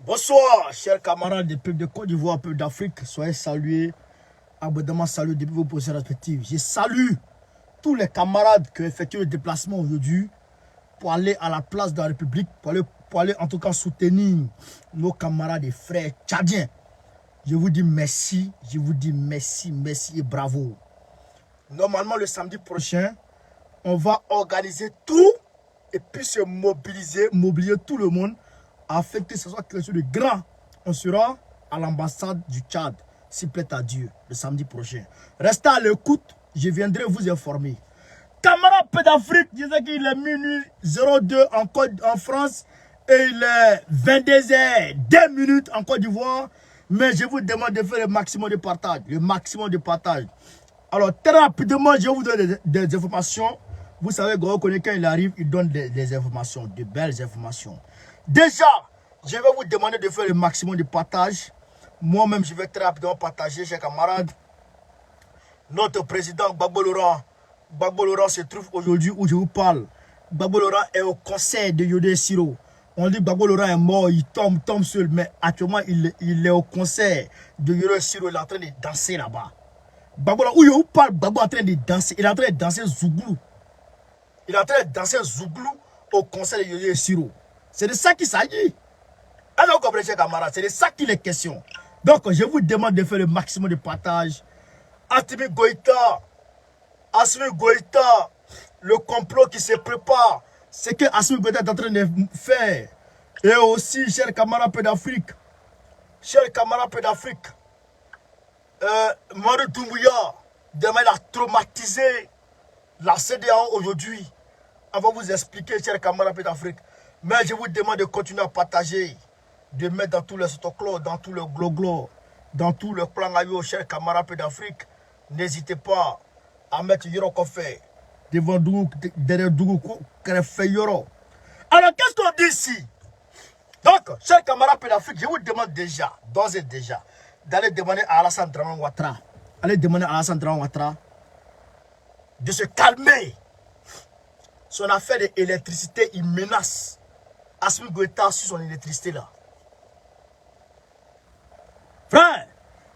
Bonsoir, chers camarades des peuples de Côte d'Ivoire, peuples d'Afrique. Soyez salués, abondamment salués depuis vos positions respectives. Je salue tous les camarades qui ont effectué le déplacement aujourd'hui pour aller à la place de la République, pour aller en tout cas soutenir nos camarades et frères tchadiens. Je vous dis merci, merci et bravo. Normalement, le samedi prochain, on va organiser tout et puis se mobiliser tout le monde afin que ce soit quelque chose de grand. On sera à l'ambassade du Tchad, s'il plaît à Dieu, le samedi prochain. Restez à l'écoute, je viendrai vous informer. Camarade Peu d'Afrique disait qu'il est minuit 02 en France et il est 22h 2 minutes en Côte d'Ivoire. Mais je vous demande de faire le maximum de partage. Alors, très rapidement, je vais vous donner des informations. Vous savez, quand il arrive, il donne des informations, de belles informations. Déjà, je vais vous demander de faire le maximum de partage. Moi-même, je vais très rapidement partager, chers camarades. Notre président Gbagbo Laurent se trouve aujourd'hui où je vous parle. Gbagbo Laurent est au conseil de Yodé Siro. On dit que Gbagbo Laurent est mort, il tombe seul. Mais actuellement, il est au conseil de Yodé Siro. Il est en train de danser là-bas. Gbagbo Laurent, où je vous parle, Gbagbo est en train de danser. Il est en train de danser Zouglou. Il est en train de danser Zouglou au conseil de Yodé Siro. C'est de ça qu'il s'agit. Alors, vous comprenez, chers camarades, c'est de ça qu'il est question. Donc, je vous demande de faire le maximum de partage. Assimi Goïta, le complot qui se prépare, c'est que Assimi Goïta est en train de faire. Et aussi, chers camarades Peu d'Afrique, Mamadou Doumbouya, demain il a traumatisé la CEDEAO aujourd'hui. On va vous expliquer, chers camarades Peu d'Afrique. Mais je vous demande de continuer à partager, de mettre dans tous les autoclos, dans tous les gloglos, dans tous les plans à yo, chers camarades Peu d'Afrique. N'hésitez pas à mettre Yoro Kofé devant Dougou, derrière Dougou, Yoro. Alors, qu'est-ce qu'on dit ici? Donc, chers camarades Peu d'Afrique, je vous demande déjà, d'ores et déjà, d'aller demander à Alassane Dramane Ouattara, de se calmer. Son affaire d'électricité, il menace Assimi Goïta sur son électricité là. Frère,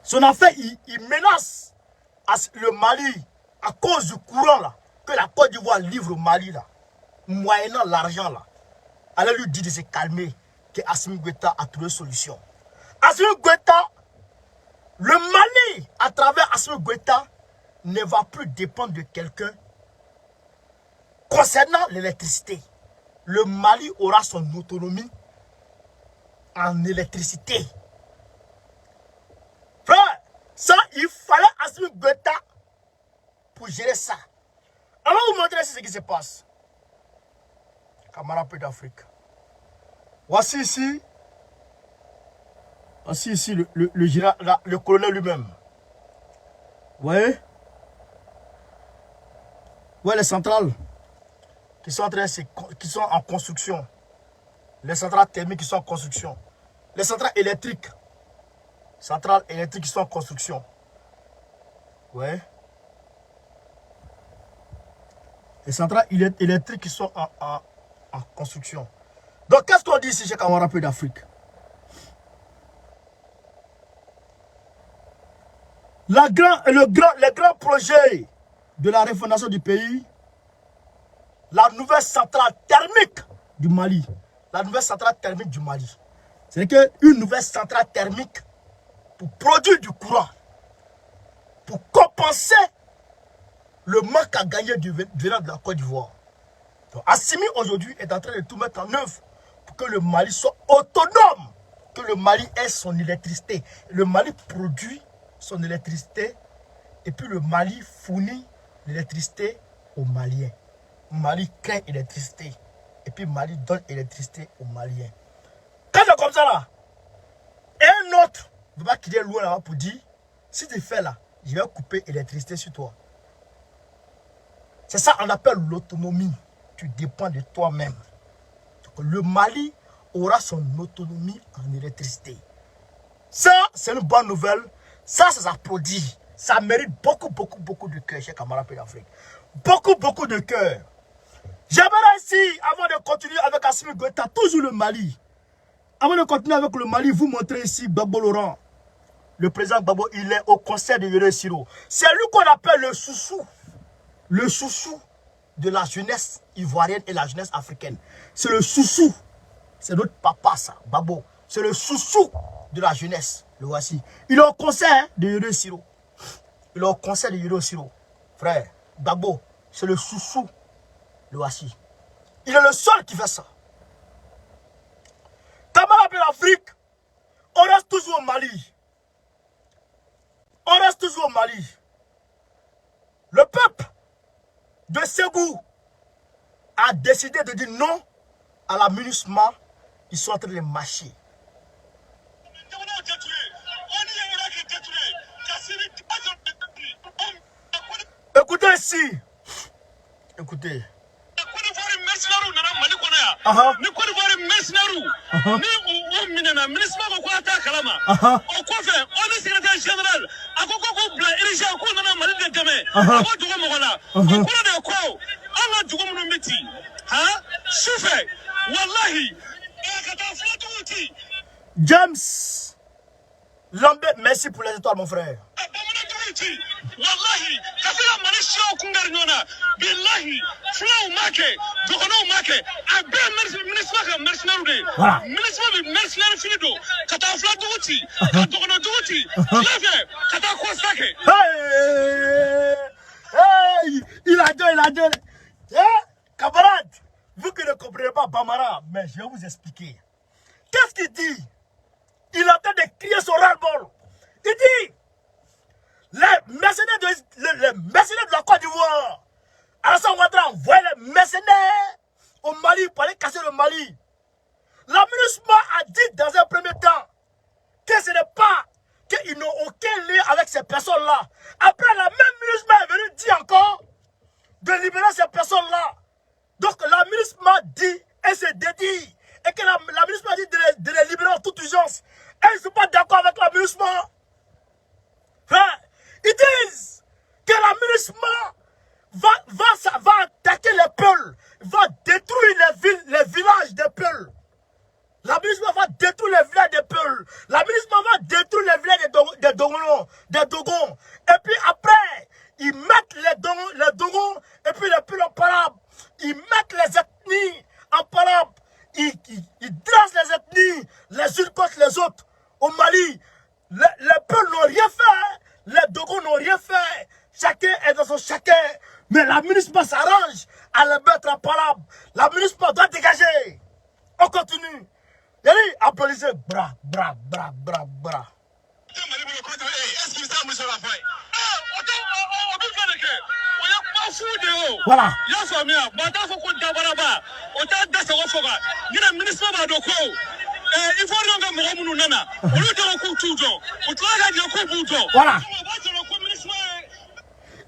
son affaire, il menace le Mali à cause du courant là, que la Côte d'Ivoire livre au Mali là, moyennant l'argent là. Allez lui dire de se calmer, que Assimi Goïta a trouvé solution. Assimi Goïta, le Mali, à travers Assimi Goïta, ne va plus dépendre de quelqu'un concernant l'électricité. Le Mali aura son autonomie en électricité. Frère, ça, il fallait Assimi Goïta pour gérer ça. On va vous montrer ce qui se passe. Camarades Peu d'Afrique. Voici ici le colonel lui-même. Vous voyez? Vous voyez les centrales qui sont en construction. Les centrales thermiques qui sont en construction. Les centrales électriques. Qui sont en construction. Ouais. Les centrales électriques qui sont en construction. Donc, qu'est-ce qu'on dit ici chez camarades Peu d'Afrique? Les grands projets de la refondation du pays, la nouvelle centrale thermique du Mali. C'est-à-dire qu'une nouvelle centrale thermique pour produire du courant, pour compenser le manque à gagner venant de la Côte d'Ivoire. Donc, Assimi aujourd'hui est en train de tout mettre en œuvre pour que le Mali soit autonome, que le Mali ait son électricité. Le Mali produit son électricité et puis le Mali fournit l'électricité aux Maliens. Le Mali crée l'électricité et puis le Mali donne l'électricité aux Maliens. Quand c'est comme ça là, et un autre ne va pas quitter loin là-bas pour dire, si tu fais là, je vais couper l'électricité sur toi. C'est ça qu'on appelle l'autonomie. Tu dépends de toi-même. Le Mali aura son autonomie en électricité. Ça, c'est une bonne nouvelle. Ça s'applaudit. Ça mérite beaucoup de cœur, chers camarades Peu d'Afrique. Beaucoup de cœur. J'aimerais ici, avant de continuer avec Assimi Goïta, toujours le Mali, avant de continuer avec le Mali, vous montrez ici Gbagbo Laurent. Le président Gbagbo, il est au conseil de Yoro Siro. C'est lui qu'on appelle le chouchou. Le chouchou de la jeunesse ivoirienne et la jeunesse africaine. C'est le chouchou. C'est notre papa, ça, Gbagbo. C'est le chouchou de la jeunesse. Le voici. Il est au conseil de Yoro Siro. Il est au conseil de Yoro Siro. Frère, Gbagbo, c'est le chouchou. Le voici. Il est le seul qui fait ça. Camarades de l'Afrique, on reste toujours au Mali. On reste toujours au Mali. Le peuple de Ségou a décidé de dire non à la MINUSMA. Ils sont en train de les mâcher. Écoutez ici. Écoutez. James Lambert, merci pour les étoiles, mon frère. Wallahi, kafira manisha kungarnyona billahi flow make dogono make abe mercenaire mercenaire mercenaire finido kata fla duti dogono duti leve kata kosake hey il a dit camarade, vous qui ne comprenez pas Bambara, mais je vais vous expliquer. Qu'est-ce qu'il dit? Il est en train de crier son ras-le-bol. Il dit les mercenaires de la Côte d'Ivoire. Alassane Ouattara envoie les mercenaires au Mali pour aller casser le Mali. La MINUSMA a dit dans un premier temps que ce n'est pas, qu'ils n'ont aucun lien avec ces personnes-là. Après, la même MINUSMA est venue dire encore de libérer ces personnes-là. Donc la MINUSMA dit et se dédie. Et que la MINUSMA dit de les libérer en toute urgence. Et ils ne sont pas d'accord avec la MINUSMA. Frère, ils disent que la MINUSMA va attaquer les Peuls, va détruire les villages des Peuls. La MINUSMA va détruire les villages des Peuls. La MINUSMA va détruire les villages des Dogons. Et puis après, ils mettent les Dogons et puis les Peuls en parable. Ils mettent les ethnies en parable. Ils dressent les ethnies les unes contre les autres. Au Mali, les Peuls n'ont rien fait. Les Dogons n'ont rien fait. Chacun est dans son chacun. Mais la MINUSMA s'arrange à les mettre en parable. La MINUSMA doit dégager. On continue. Yali, applaudissez. Bra, bra, bra, bra, bra. Voilà. Voilà.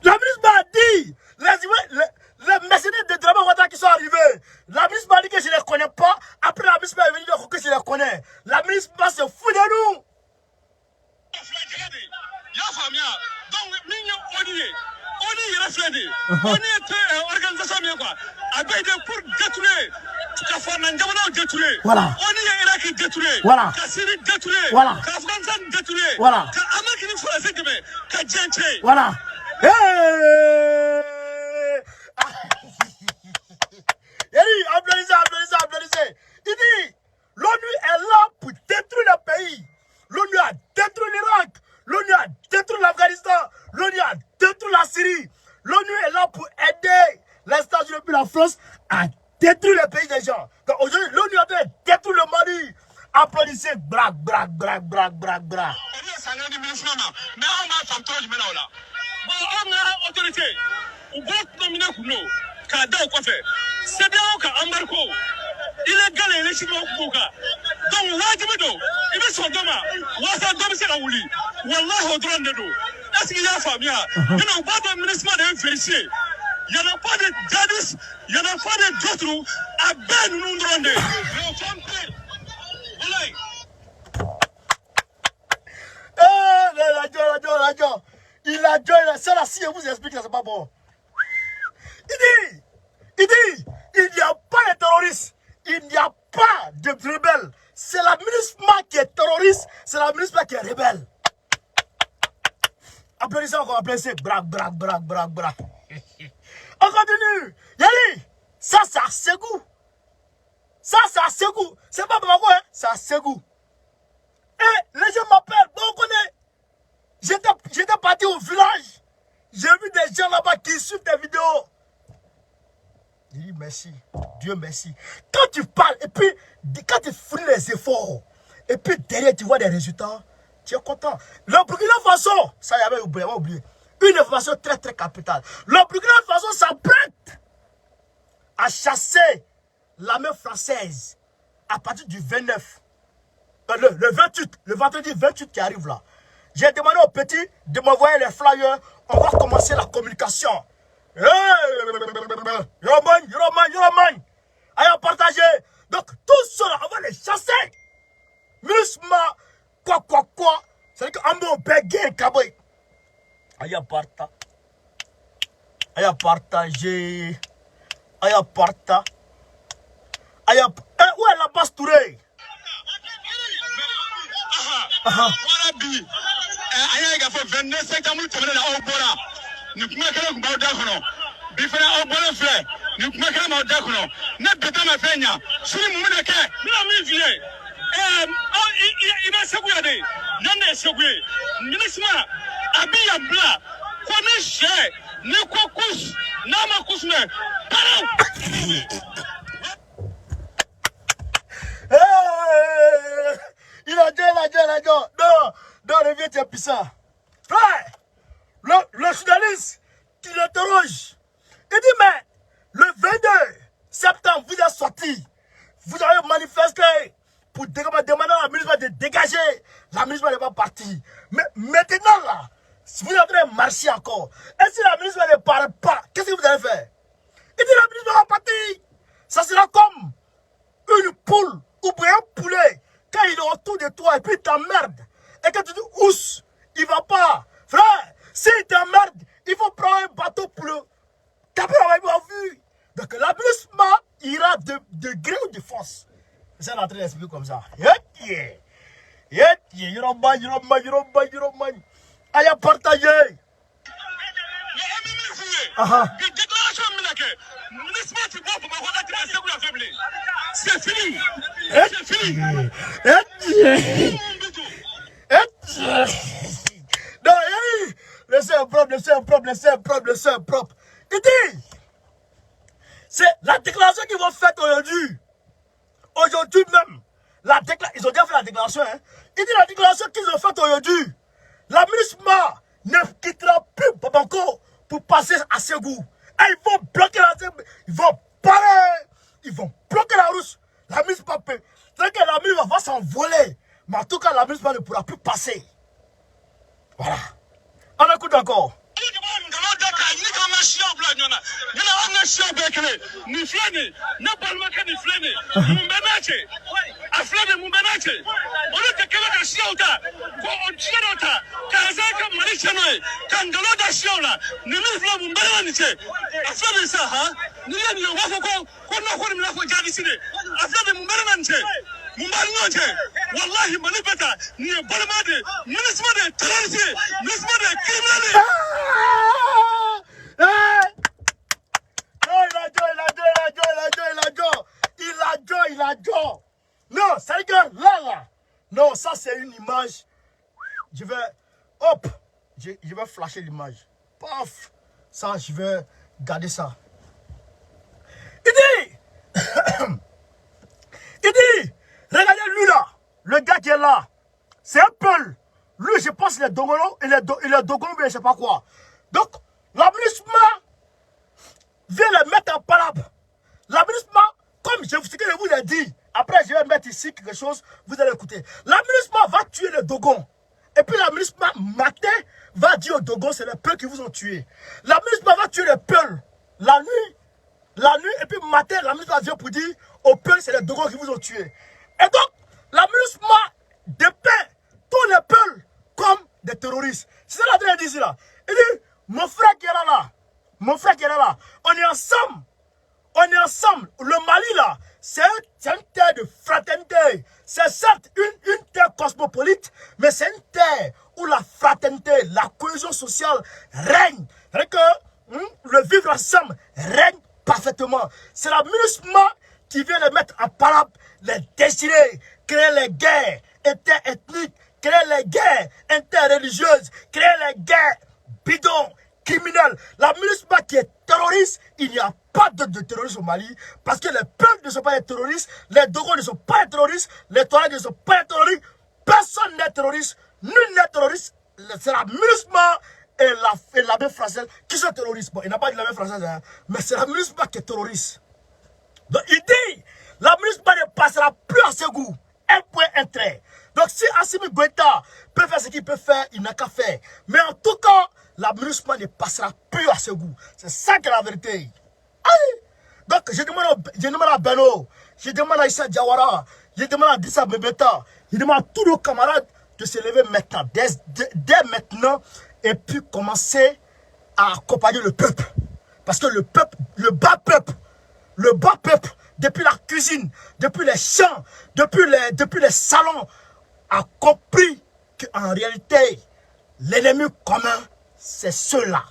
La MINUSMA a dit, les mercenaires de Dramane Ouattara qui sont arrivés, la MINUSMA a dit que je ne les connais pas. Après, la MINUSMA est venue dire que je les connais. La MINUSMA se fout de nous. On est organisation quoi. Pour détruire. Voilà. On est Irak détruire. Voilà. Syrie détruire. Voilà. Afghanistan détruire. Voilà. Voilà. Applaudissez. Il dit, l'ONU est là pour détruire le pays. L'ONU a détruit l'Irak. L'ONU a détruit l'Afghanistan. L'ONU a détruit la Syrie. L'ONU est là pour aider les États-Unis et la France à détruire le pays des gens. Donc aujourd'hui, l'ONU est en train de détruire le Mali. Applaudissez. Brac, brac, brac, brac, brac, brac. Autorité. Illégal et légitimement Kouka. Donc, Wajibido, il est son doma. Wasa domicile à Ouli. Wallah, au drone de dos. Est-ce qu'il y a famille? Il n'y a pas de ministre de vérifier. Il n'y a pas de jadis, il n'y a pas de d'autres. À ben nous drone. Il a dit, c'est là si je vous explique, c'est pas bon. Il dit, il n'y a pas de terroristes. Il n'y a pas de rebelles. C'est la ministre qui est terroriste, c'est la ministre qui est rebelle. Applaudissez encore, applaudissez. Brac, brac, brac, brac, brac. On continue. Yali, ça, c'est à Ségou. Ça, c'est à Ségou. C'est pas Bamako, hein. C'est à Ségou. Et les gens m'appellent. Bon, on connaît. J'étais parti au village. J'ai vu des gens là-bas qui suivent des vidéos. Je dis merci. Dieu merci. Quand tu parles, et puis, quand tu fais les efforts, et puis derrière, tu vois des résultats, tu es content. Le Burkina Faso, ça y avait oublié. Une information très très capitale. Le Burkina Faso s'apprête à chasser l'armée française à partir du 29. Le 28, le vendredi 28 qui arrive là. J'ai demandé aux petits de m'envoyer les flyers. On va commencer la communication. Yoroman. Allez, partager. Donc, tout cela, on va les chasser. Minusma, quoi. C'est-à-dire qu'en bon, béguin, kaboy. Allez, partager. Allez, partager. Allez, où est la base Touré? Warabi, aya ga fo 29 septembre tamana na obora. Ni kuma kala ku bawda kono. Bi fana obora fe. Ni kuma kala ma da kono. Na beta ma fenya. Suri mu na ke. Mi na mi vie. Ina segu ya de. Nan na segu. Minisma abi ya bla. Ko ne she. Ne ko kus. Na ma kus me. Parou. Il a dit. Non, reviens, tu es puissant. Frère, le journaliste qui l'interroge, il dit, mais le 22 septembre, vous êtes sorti. Vous avez manifesté pour demander à la ministre de dégager. La ministre n'est pas partie. Mais maintenant, là, si vous êtes en train de marcher encore, et si la ministre ne parle pas, qu'est-ce que vous allez faire? Il dit, la ministre va partir. Ça sera comme une poule ou bien un poulet. Quand il est autour de toi et puis il t'emmerde. Et quand tu dis ousse, il va pas. Frère, s'il t'emmerde, il faut prendre un bateau pour le taper en vue. Donc l'ablissement ira de gré ou de force. C'est en train d'expliquer comme ça. Allez, partagez. C'est fini. Non, laissez un propre. Il dit, c'est la déclaration qu'ils vont faire aujourd'hui. Aujourd'hui même. Ils ont déjà fait la déclaration. Hein. Il dit la déclaration qu'ils ont faite aujourd'hui. La ministre ne quittera plus Bamako pour passer à Ségou. Et ils vont bloquer la Ségou. Ils vont parer. Ils vont bloquer la route. La ministre pas peut. C'est que la ministre va s'envoler. Mais en tout cas, la ministre ne pourra plus passer. Voilà. On écoute encore. Wallahi manipata ni balmade munismade terroriste munismade criminel. Il a dit. Non, ça rigole, là. Non, ça c'est une image. Je vais flasher l'image. Paf. Ça, je vais garder ça. Il dit, regardez lui là, le gars qui est là. C'est un Peul. Lui, je pense, il est Dogolo, il est Dogolo, mais je sais pas quoi. Donc, la ministre vient le mettre en palabre. La ministre, comme je vous ai dit, après je vais mettre ici quelque chose, vous allez écouter. La ministre va tuer le Dogon. Et puis la ministre matin va dire au Dogon, c'est les Peuls qui vous ont tué. La ministre va tuer les Peuls la nuit, et puis matin, la ministre va dire pour dire aux Peuls, c'est les Dogons qui vous ont tué. Et donc, la ministre dépeint tous les Peuls comme des terroristes. C'est ça la train de dire là. Il dit, mon frère qui est là, on est ensemble. Le Mali là, c'est une terre de fraternité. C'est certes une terre cosmopolite, mais c'est une terre où la fraternité, la cohésion sociale règne. C'est que le vivre ensemble règne parfaitement. C'est la MINUSMA qui vient de mettre en parole les désirés, créer les guerres interethniques, créer les guerres interreligieuses, créer les guerres bidons, criminels. La MINUSMA qui est terroriste, il n'y a pas de terroristes au Mali, parce que les peuples ne sont pas des terroristes, les Dogos ne sont pas des terroristes, les Touaregs ne sont pas des terroristes, personne n'est terroriste, nul n'est terroriste. C'est la MINUSMA et l'armée française qui sont terroristes. Bon, il n'a pas dit l'armée française, hein, mais c'est la MINUSMA qui est terroriste. Donc il dit, la MINUSMA ne passera plus à ses goûts. Un point, un trait. Donc si Assimi Goïta peut faire ce qu'il peut faire, il n'a qu'à faire. Mais en tout cas, la MINUSMA ne passera plus à ses goûts. C'est ça qui est la vérité. Allez. Donc je demande à Beno, je demande à Issa Diawara, je demande à Dissa Bebeta, je demande à tous nos camarades de se lever maintenant, dès maintenant, et puis commencer à accompagner le peuple. Parce que le peuple, le bas peuple, depuis la cuisine, depuis les champs, depuis les salons, a compris qu'en réalité, l'ennemi commun, c'est ceux-là.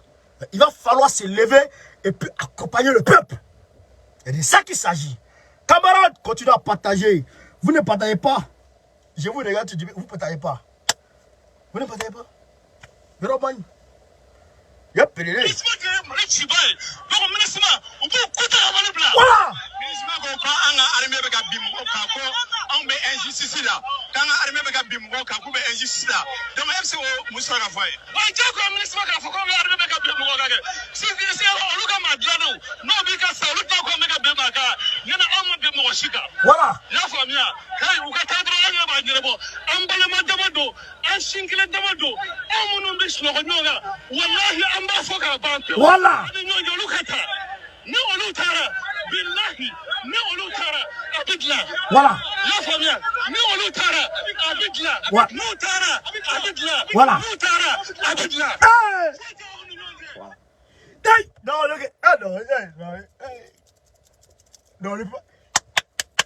Il va falloir se lever et puis accompagner le peuple. Et c'est de ça qu'il s'agit. Camarades, continuez à partager. Vous ne partagez pas. Je vous regarde, vous ne partagez pas. Vous ne partagez pas. Véromagne. Y'a pédé. Voilà. Voilà. Voilà. Voilà. Voilà.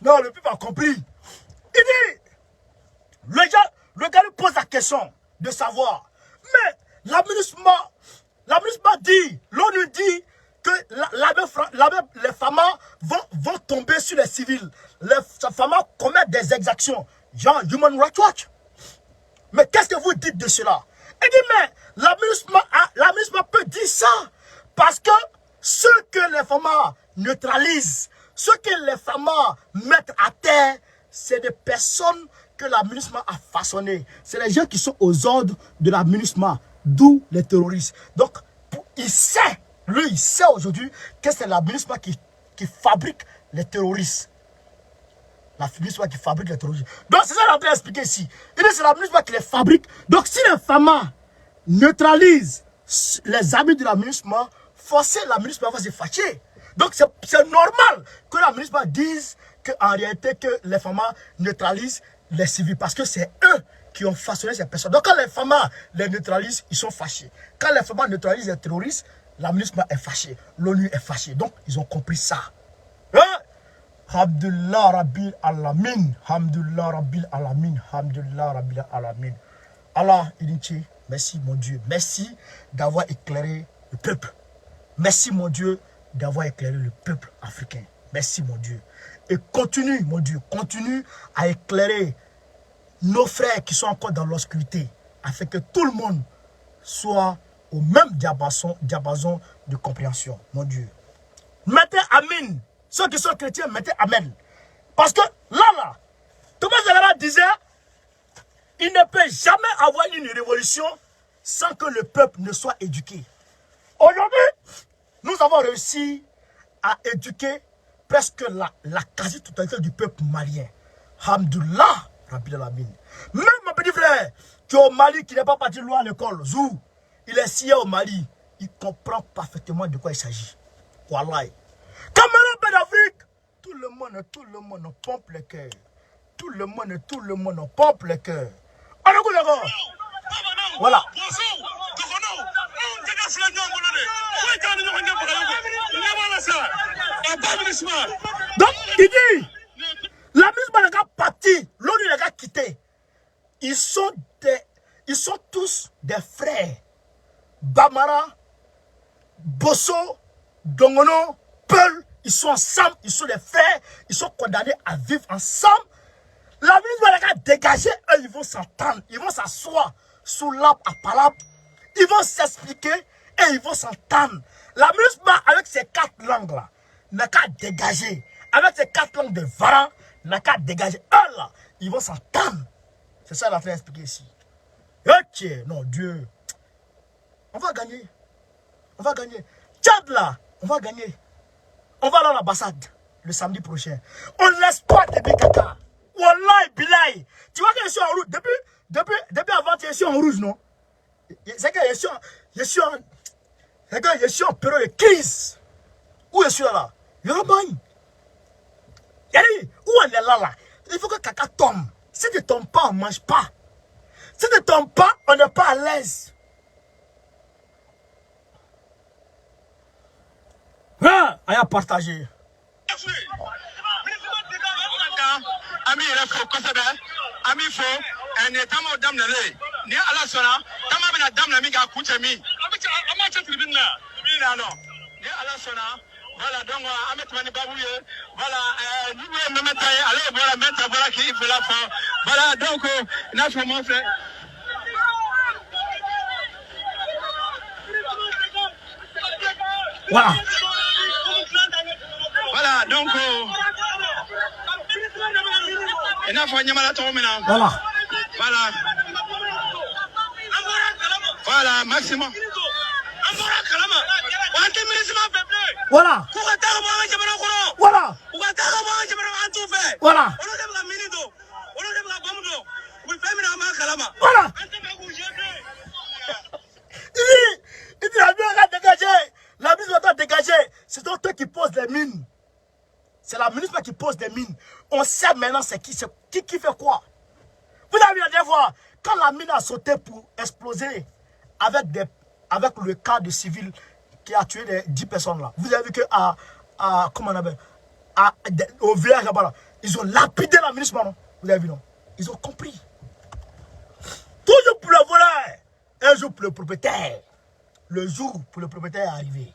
Non, le peuple a compris. Il dit, le gars lui pose la question de savoir. Mais la MINUSMA dit, l'ONU dit que les femmes vont tomber sur les civils. Les femmes commettent des exactions. Genre Human Rights Watch. Mais qu'est-ce que vous dites de cela? Il dit, mais la MINUSMA peut dire ça. Parce que ce que les femmes neutralisent, ce que les femmes mettent à terre, c'est des personnes que la MINUSMA a façonnées. C'est les gens qui sont aux ordres de la MINUSMA, d'où les terroristes. Donc, il sait aujourd'hui que c'est la MINUSMA qui fabrique les terroristes. La MINUSMA qui fabrique les terroristes. Donc, c'est ça qu'on est en train d'expliquer ici. Il dit c'est la MINUSMA qui les fabrique. Donc, si les femmes neutralisent les amis de la MINUSMA, forcément la MINUSMA va se fâcher. Donc, c'est normal que la MINUSMA dise qu'en réalité, que les femmes neutralisent les civils. Parce que c'est eux qui ont façonné ces personnes. Donc, quand les femmes les neutralisent, ils sont fâchés. Quand les femmes neutralisent les terroristes, la MINUSMA est fâchée. L'ONU est fâchée. Donc, ils ont compris ça. Hein? Hamdulillah Rabbil Alamin. Hamdulillah Rabbil Alamin. Hamdulillah Rabbil Alamin. Allah, Ilinchi, merci mon Dieu. Merci d'avoir éclairé le peuple. Merci mon Dieu d'avoir éclairé le peuple africain. Merci mon Dieu. Et continue, mon Dieu, continue à éclairer nos frères qui sont encore dans l'obscurité, afin que tout le monde soit au même diapason de compréhension, mon Dieu. Mettez Amen. Ceux qui sont chrétiens, mettez Amen. Parce que là, Thomas Sankara disait, il ne peut jamais avoir une révolution sans que le peuple ne soit éduqué. Aujourd'hui, nous avons réussi à éduquer presque la quasi-totalité du peuple malien. Hamdulillah, Rabbil Alamin. Même mon petit frère, qui est au Mali, qui n'est pas parti loin à l'école, Zou, il est scié au Mali, il comprend parfaitement de quoi il s'agit. Wallahi. Camarades d'Afrique, tout le monde pompe le cœur. Tout le monde pompe le cœur. On est d'accord? Voilà. Donc, il dit, La ministre n'a qu'à partir. L'ONU n'a qu'à quitter. Ils sont tous des frères. Bamara, Bosso, Dongono, Peul, ils sont ensemble, ils sont des frères, ils sont condamnés à vivre ensemble. La ministre n'a qu'à dégager, eux, ils vont s'entendre, ils vont s'asseoir sous l'arbre à palabre, ils vont s'expliquer et ils vont s'entendre. La ministre, avec ces 4 langues-là, n'a qu'à dégager. Avec ces 4 langues de Varan, n'a qu'à dégager. Eux, là, ils vont s'entendre. C'est ça, elle a fait expliquer ici. Ok, non, Dieu. On va gagner. On va gagner. Tchad, là, on va gagner. On va aller à l'ambassade le samedi prochain. On ne laisse pas Déby Kaka. Wallahi, bilahi. Tu vois que je suis en rouge. Depuis avant, je suis en rouge, non? C'est que je suis en période de crise. Où je suis là? Yorubaï. Où on est là? Il faut que Kaka tombe. Si tu ne tombes pas, on ne mange pas. Si tu ne tombes pas, on n'est pas à l'aise. Hein? On a partagé. Ami refo kosebe ami fo ene tamo dam na le ni ala sona tama bina dam na mi ga kuche mi ama cha tribune na mi na no ni ala sona voilà donc amet mani babouye voilà nous me mettre allez voilà mettre voilà qui fait la fin voilà donc na fo mon frère Voilà. Voilà donc Voilà. Voilà. Voilà, maximum. Voilà. Voilà. Voilà. Voilà. Il dit la ministre va dégager. La ministre va dégager. C'est toi qui pose les mines. C'est la ministre qui pose des mines. On sait maintenant c'est qui fait quoi. Vous avez vu la dernière fois, quand la mine a sauté pour exploser avec le cas de civil qui a tué les 10 personnes là. Vous avez vu que comment on appelle, au village là-bas, ils ont lapidé la ministre, non? Vous avez vu, non? Ils ont compris. Toujours pour le voleur, un jour pour le propriétaire. Le jour pour le propriétaire est arrivé.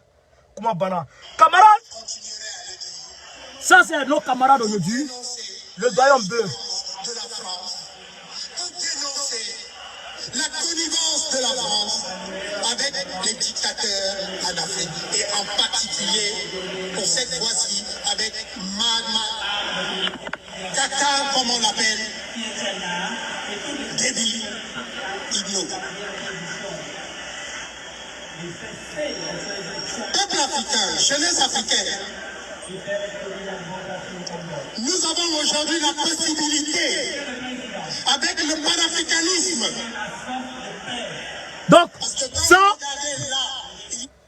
Comment bana? Camarades, ça c'est nos camarades aujourd'hui. Le doyen Beu. De la France ont dénoncé la connivence de la France avec les dictateurs en Afrique et en particulier pour cette fois-ci avec Kaka, comme on l'appelle, Déby Itno. Peuple africain, jeunesse africaine, nous avons aujourd'hui la possibilité, avec le panafricanisme. Donc,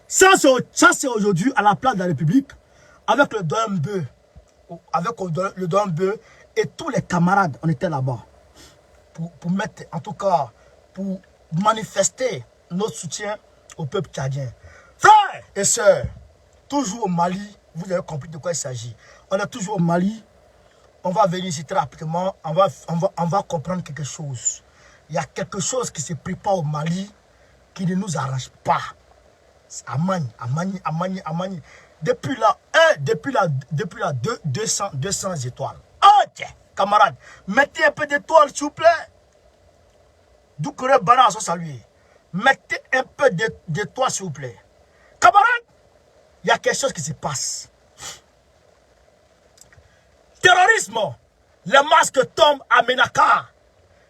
ça c'est aujourd'hui à la place de la République, avec le doyen Beu, le doyen Beu et tous les camarades, on était là-bas. Pour mettre, en tout cas, pour manifester notre soutien au peuple tchadien. Frères et sœurs, toujours au Mali, vous avez compris de quoi il s'agit. On est toujours au Mali. On va venir ici très rapidement. On va comprendre quelque chose. Il y a quelque chose qui se prépare au Mali qui ne nous arrange pas. Amani. Depuis là, 200 étoiles. Ok, camarades, mettez un peu d'étoiles, s'il vous plaît. Doukouré Bana, ça saluer. Mettez un peu d'étoiles, s'il vous plaît. Camarades, il y a quelque chose qui se passe. Terrorisme, les masques tombent à Ménaka.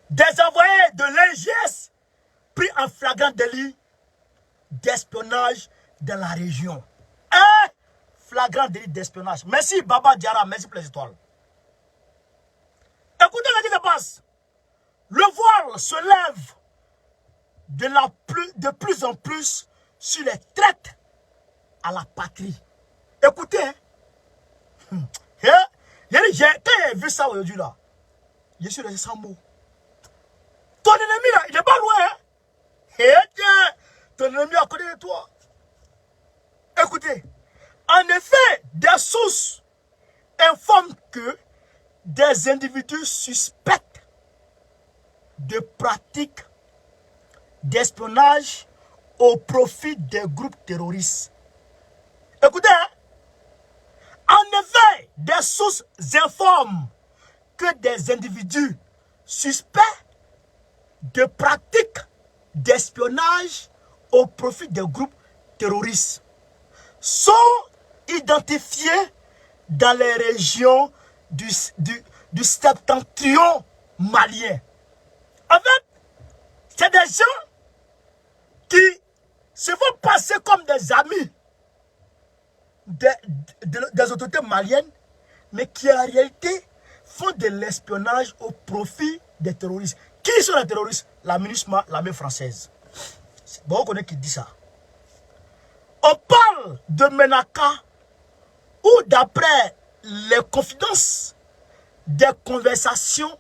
Des envoyés de l'IGS pris en flagrant délit d'espionnage dans la région. Un flagrant délit d'espionnage. Merci Baba Diara, merci pour les étoiles. Écoutez ce qui se passe. Le voile se lève de plus en plus sur les traites à la patrie. Écoutez, hein. Quand j'ai vu ça aujourd'hui là, je suis resté sans mots. Ton ennemi là, il n'est pas loin. Hein? Ton ennemi est à côté de toi. Écoutez, en effet, des sources informent que des individus suspects de pratiques d'espionnage au profit des groupes terroristes. Écoutez, hein? En effet, des sources informent que des individus suspects de pratiques d'espionnage au profit des groupes terroristes sont identifiés dans les régions du septentrion malien. En fait, c'est des gens qui se font passer comme des amis des autorités maliennes, mais qui en réalité font de l'espionnage au profit des terroristes. Qui sont les terroristes? La MINUSMA, l'armée française. Bon, on connaît qui dit ça. On parle de Menaka, où d'après les confidences, des conversations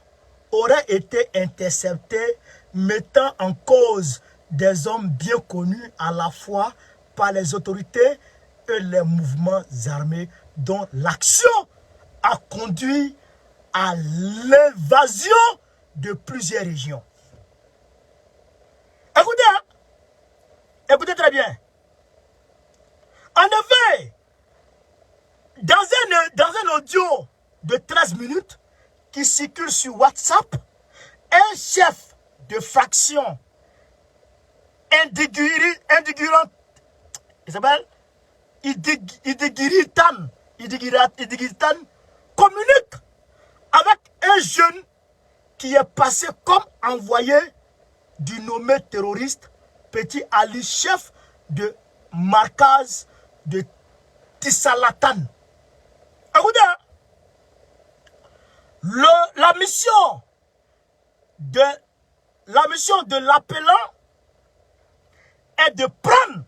auraient été interceptées, mettant en cause des hommes bien connus à la fois par les autorités et les mouvements armés, dont l'action a conduit à l'invasion de plusieurs régions. Écoutez, hein? Écoutez très bien. En effet, dans un audio de 13 minutes qui circule sur WhatsApp, un chef de fraction indigirant, il s'appelle Idigiritan, communique avec un jeune qui est passé comme envoyé du nommé terroriste Petit Ali, chef de Markaz de Tissalatan. Écoutez, la mission de l'appelant est de prendre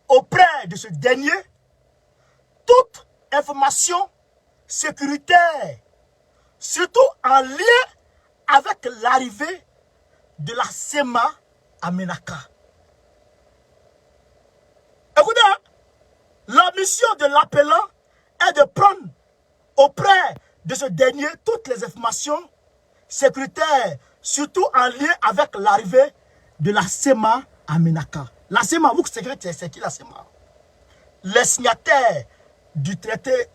auprès de ce dernier toute information sécuritaire, surtout en lien avec l'arrivée de la SEMA à Menaka. Écoutez, la mission de l'appelant est de prendre auprès de ce dernier toutes les informations sécuritaires, surtout en lien avec l'arrivée de la SEMA à Menaka. La SEMA, vous savez c'est qui la SEMA? Les signataires du traité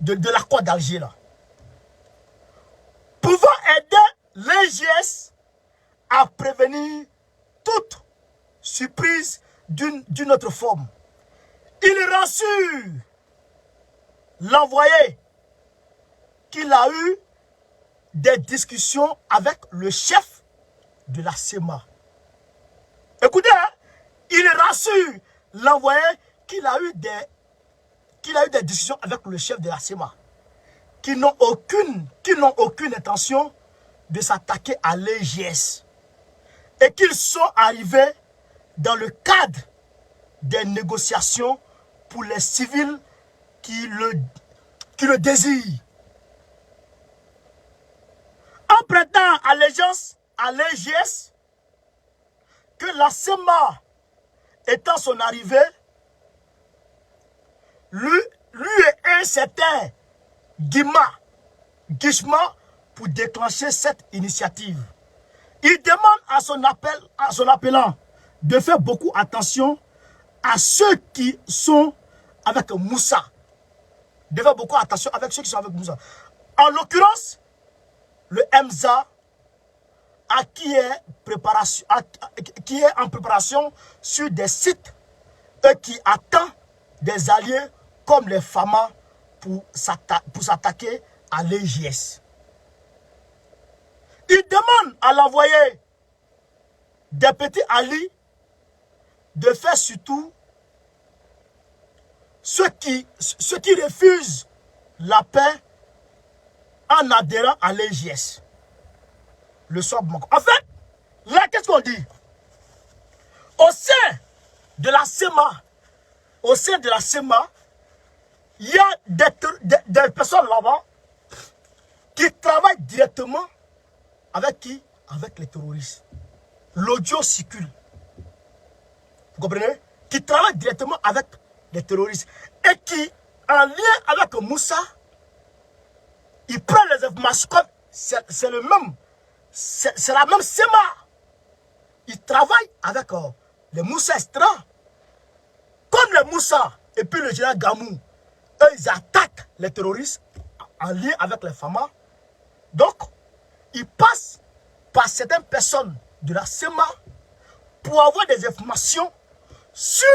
de l'accord d'Alger, là. Pouvant aider l'IGS à prévenir toute surprise d'une autre forme. Il rassure l'envoyé qu'il a eu des discussions avec le chef de la SEMA. Écoutez, hein, il rassure l'envoyé qu'il a eu des discussions avec le chef de la SEMA, qui n'ont aucune intention de s'attaquer à l'IGS et qu'ils sont arrivés dans le cadre des négociations pour les civils qui le désirent. En prêtant allégeance à l'IGS, que la SEMA étant son arrivée, lui et un certain Guichma pour déclencher cette initiative. Il demande à son appelant de faire beaucoup attention à ceux qui sont avec Moussa. De faire beaucoup attention avec ceux qui sont avec Moussa. En l'occurrence, le MZA qui est en préparation sur des sites et qui attend des alliés comme les FAMA pour s'attaquer à l'IGS. Il demande à l'envoyé des petits Ali de faire surtout ceux qui refusent la paix en adhérant à l'IGS. Le soir manque. En fait, là, qu'est-ce qu'on dit? Au sein de la SEMA, il y a des personnes là-bas qui travaillent directement avec qui? Avec les terroristes. L'audio circule. Vous comprenez? Qui travaillent directement avec les terroristes. Et qui, en lien avec Moussa, il prend les informations comme c'est le même, c'est la même SEMA. Il travaille avec les Moussa Estra. Comme les Moussa et puis le général Gamou, eux, ils attaquent les terroristes en lien avec les FAMA. Donc, ils passent par certaines personnes de la SEMA pour avoir des informations sur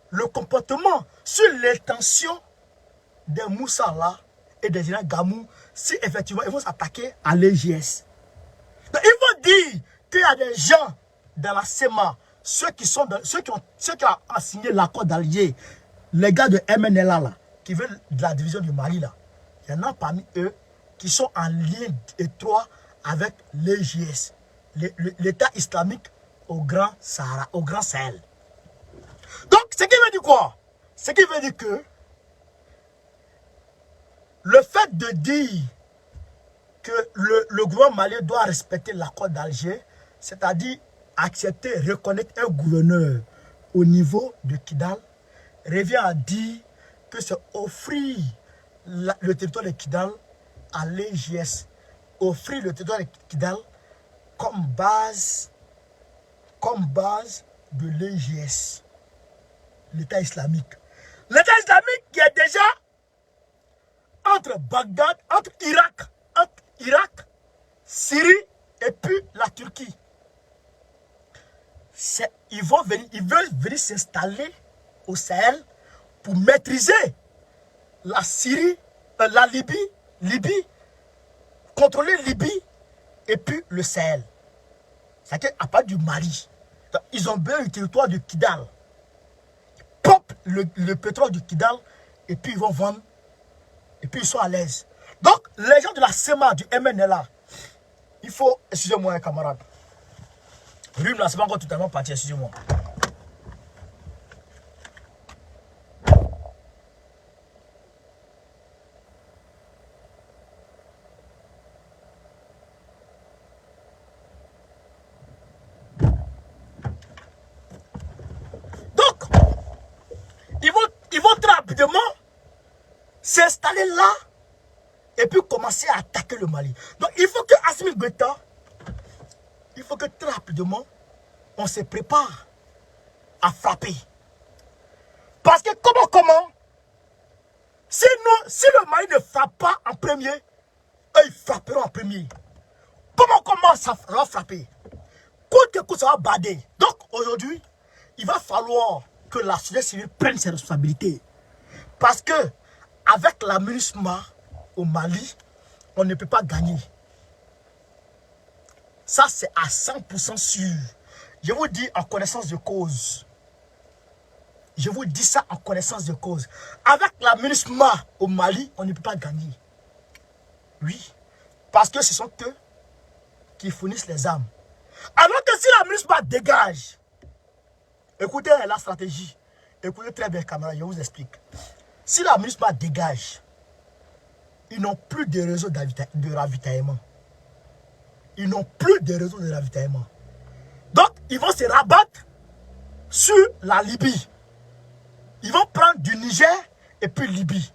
le comportement, sur l'intention des Moussa là et des généraux Gamou, si effectivement ils vont s'attaquer à l'EGS. Ils vont dire qu'il y a des gens dans la SEMA, ceux qui ont signé l'accord d'alliés, les gars de MNLA là, qui veulent de la division du Mali là, il y en a parmi eux qui sont en lien étroit avec l'EGS, l'État islamique au Grand Sahara, au Grand Sahel. Donc, ce qui veut dire quoi? Ce qui veut dire que le fait de dire que le gouvernement malien doit respecter l'accord d'Alger, c'est-à-dire accepter, reconnaître un gouverneur au niveau de Kidal, revient à dire que c'est offrir le territoire de Kidal à l'EGS, offrir le territoire de Kidal comme base de l'EGS, l'État islamique. L'État islamique qui est déjà entre Bagdad, entre Irak, Syrie et puis la Turquie. Ils veulent venir s'installer au Sahel pour maîtriser la Syrie, la Libye, contrôler Libye et puis le Sahel. C'est-à-dire à part du Mali. Donc, ils ont besoin du territoire de Kidal. Ils popent le pétrole du Kidal et puis ils vont vendre. Et puis ils sont à l'aise. Donc, les gens de la SEMA, du MNLA, il faut... Excusez-moi, camarade. Lui, là, c'est pas encore totalement parti, excusez-moi. Donc, ils vont très rapidement s'installer là et puis commencer à attaquer le Mali. Donc il faut que Assimi Goïta, il faut que très rapidement on se prépare à frapper. Parce que comment si le Mali ne frappe pas en premier, eux ils frapperont en premier. Comment ça va frapper? Coûte que coûte, ça va bader. Donc aujourd'hui, il va falloir que la société civile prenne ses responsabilités. Parce que avec la MINUSMA au Mali, on ne peut pas gagner. Ça, c'est à 100% sûr. Je vous dis en connaissance de cause. Je vous dis ça en connaissance de cause. Avec la MINUSMA au Mali, on ne peut pas gagner. Oui. Parce que ce sont eux qui fournissent les armes. Alors que si la MINUSMA dégage, écoutez la stratégie. Écoutez très bien, camarades, je vous explique. Si la MINUSMA dégage, ils n'ont plus de réseau de ravitaillement. Ils n'ont plus de réseau de ravitaillement. Donc, ils vont se rabattre sur la Libye. Ils vont prendre du Niger et puis Libye.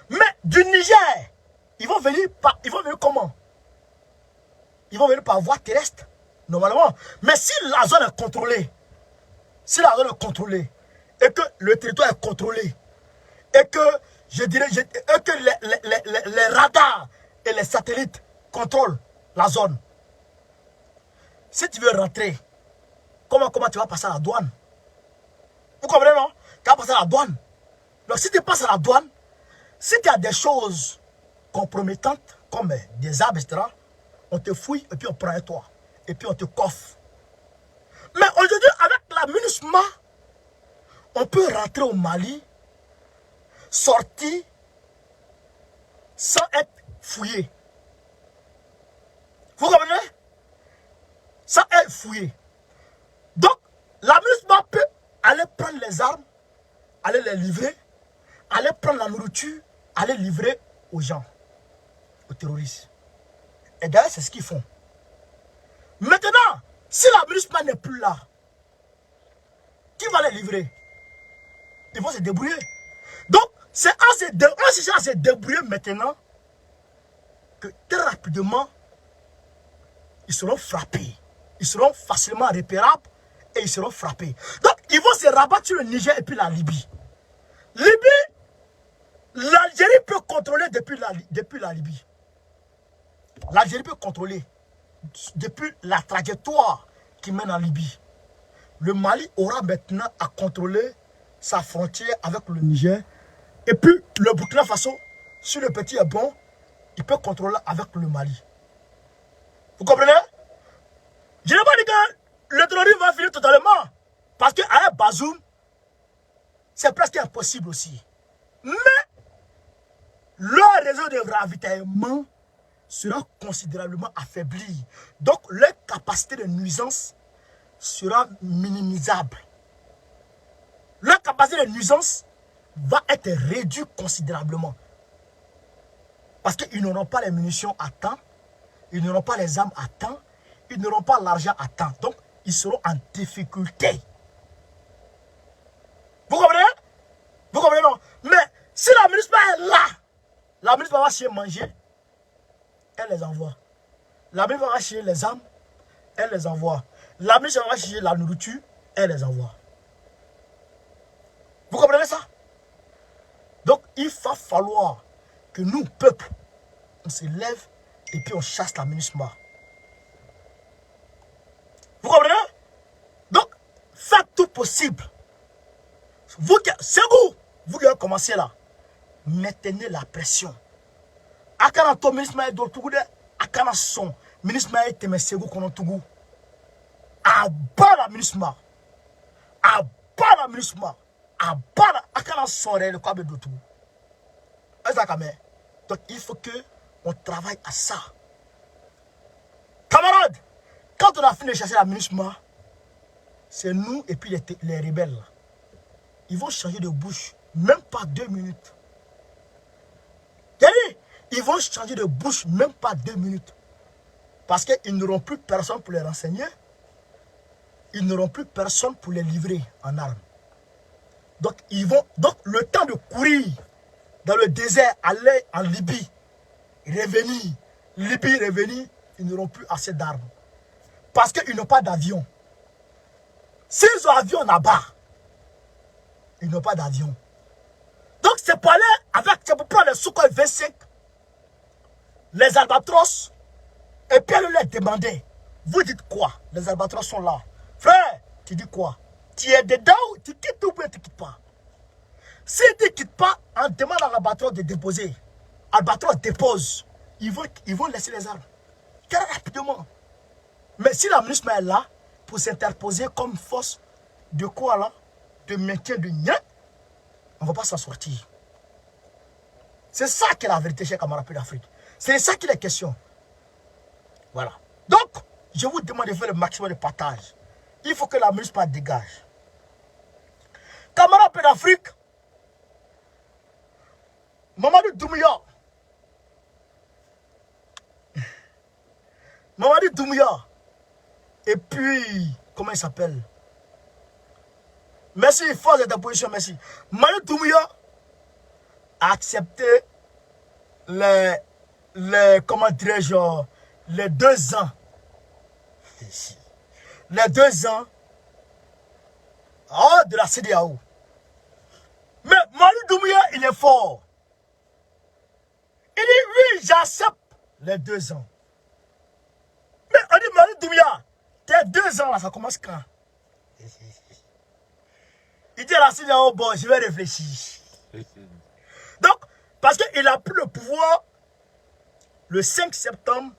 Mais du Niger, ils vont venir comment? Ils vont venir par voie terrestre, normalement. Mais si la zone est contrôlée, et que le territoire est contrôlé, et que, les radars et les satellites contrôlent la zone. Si tu veux rentrer, comment tu vas passer à la douane? Vous comprenez, non? Tu vas passer à la douane. Donc si tu passes à la douane, si tu as des choses compromettantes, comme des armes, etc., on te fouille et puis on prend toi. Et puis on te coffre. Mais aujourd'hui, avec la MINUSMA, on peut rentrer au Mali, sortir sans être fouillé. Vous comprenez? Sans être fouillé. Donc, la MINUSMA peut aller prendre les armes, aller les livrer, aller prendre la nourriture, aller livrer aux gens, aux terroristes. Et d'ailleurs, c'est ce qu'ils font. Maintenant, si la MINUSMA n'est plus là, qui va les livrer? Ils vont se débrouiller. Donc, c'est en se débrouiller maintenant que très rapidement, ils seront frappés. Ils seront facilement repérables et ils seront frappés. Donc, ils vont se rabattre sur le Niger et puis la Libye. Libye, l'Algérie peut contrôler depuis la Libye. L'Algérie peut contrôler depuis la trajectoire qui mène en Libye. Le Mali aura maintenant à contrôler sa frontière avec le Niger. Et puis, le Burkina Faso, si le petit est bon, il peut contrôler avec le Mali. Vous comprenez? Je n'ai pas dit que le terrorisme va finir totalement. Parce qu'à Bazoum, c'est presque impossible aussi. Mais, leur réseau de ravitaillement sera considérablement affaibli. Donc, leur capacité de nuisance sera minimisable. Leur capacité de nuisance va être réduite considérablement. Parce qu'ils n'auront pas les munitions à temps, ils n'auront pas les armes à temps, ils n'auront pas l'argent à temps. Donc, ils seront en difficulté. Vous comprenez? Vous comprenez, non? Mais si la ministre est là, la ministre va chier manger, elle les envoie. La ministre va chier les armes, elle les envoie. La ministre va chier la nourriture, elle les envoie. Vous comprenez ça? Donc, il va falloir que nous, peuple, on se lève et puis on chasse la MINUSMA. Vous comprenez? Donc, faites tout possible. C'est vous qui avez commencé là. Maintenez la pression. Akana to MINUSMA do tugude, akana son. MINUSMA teme segu kono tugu. Aba la MINUSMA. Aba la MINUSMA. Aba la akana son le kwabe do tugu. Donc il faut que on travaille à ça. Camarades, quand on a fini de chasser la MINUSMA, c'est nous et puis les rebelles là. Ils vont changer de bouche, même pas 2 minutes. Ils vont changer de bouche, même pas 2 minutes. Parce qu'ils n'auront plus personne pour les renseigner. Ils n'auront plus personne pour les livrer en armes. Donc, le temps de courir dans le désert, aller en Libye, revenir, Libye, revenir, ils n'auront plus assez d'armes. Parce qu'ils n'ont pas d'avion. S'ils ont avion là-bas, ils n'ont pas d'avion. Donc c'est pour aller avec, c'est pour prendre les Sukhoi 25, les albatros, et puis aller leur demander, vous dites quoi? Les albatros sont là. Frère, tu dis quoi? Tu es dedans ou tu quittes ou bien tu ne quittes pas? Si tu ne quittes pas, on demande à l'albatros de déposer. Albatros dépose. Ils vont laisser les armes. Très rapidement. Mais si la MINUSMA est là, pour s'interposer comme force de quoi là? De maintien de nien, on ne va pas s'en sortir. C'est ça qui est la vérité, chers camarades d'Afrique. C'est ça qui est la question. Voilà. Donc, je vous demande de faire le maximum de partage. Il faut que la MINUSMA dégage. Camarades d'Afrique, Mamadou Doumbouya. Mamadou Doumbouya. Et puis, comment il s'appelle? Merci, force de ta position, merci. Mamadou Doumbouya a accepté comment dirais-je, les 2 ans. Les 2 ans de la CEDEAO. Mais Mamadou Doumbouya, il est fort. Il dit, oui, j'accepte les 2 ans. Mais on dit, Mamadou Doumbouya, tes 2 ans là, ça commence quand? Il dit à la CEDEAO, bon, je vais réfléchir. Donc, parce qu'il a pris le pouvoir le 5 septembre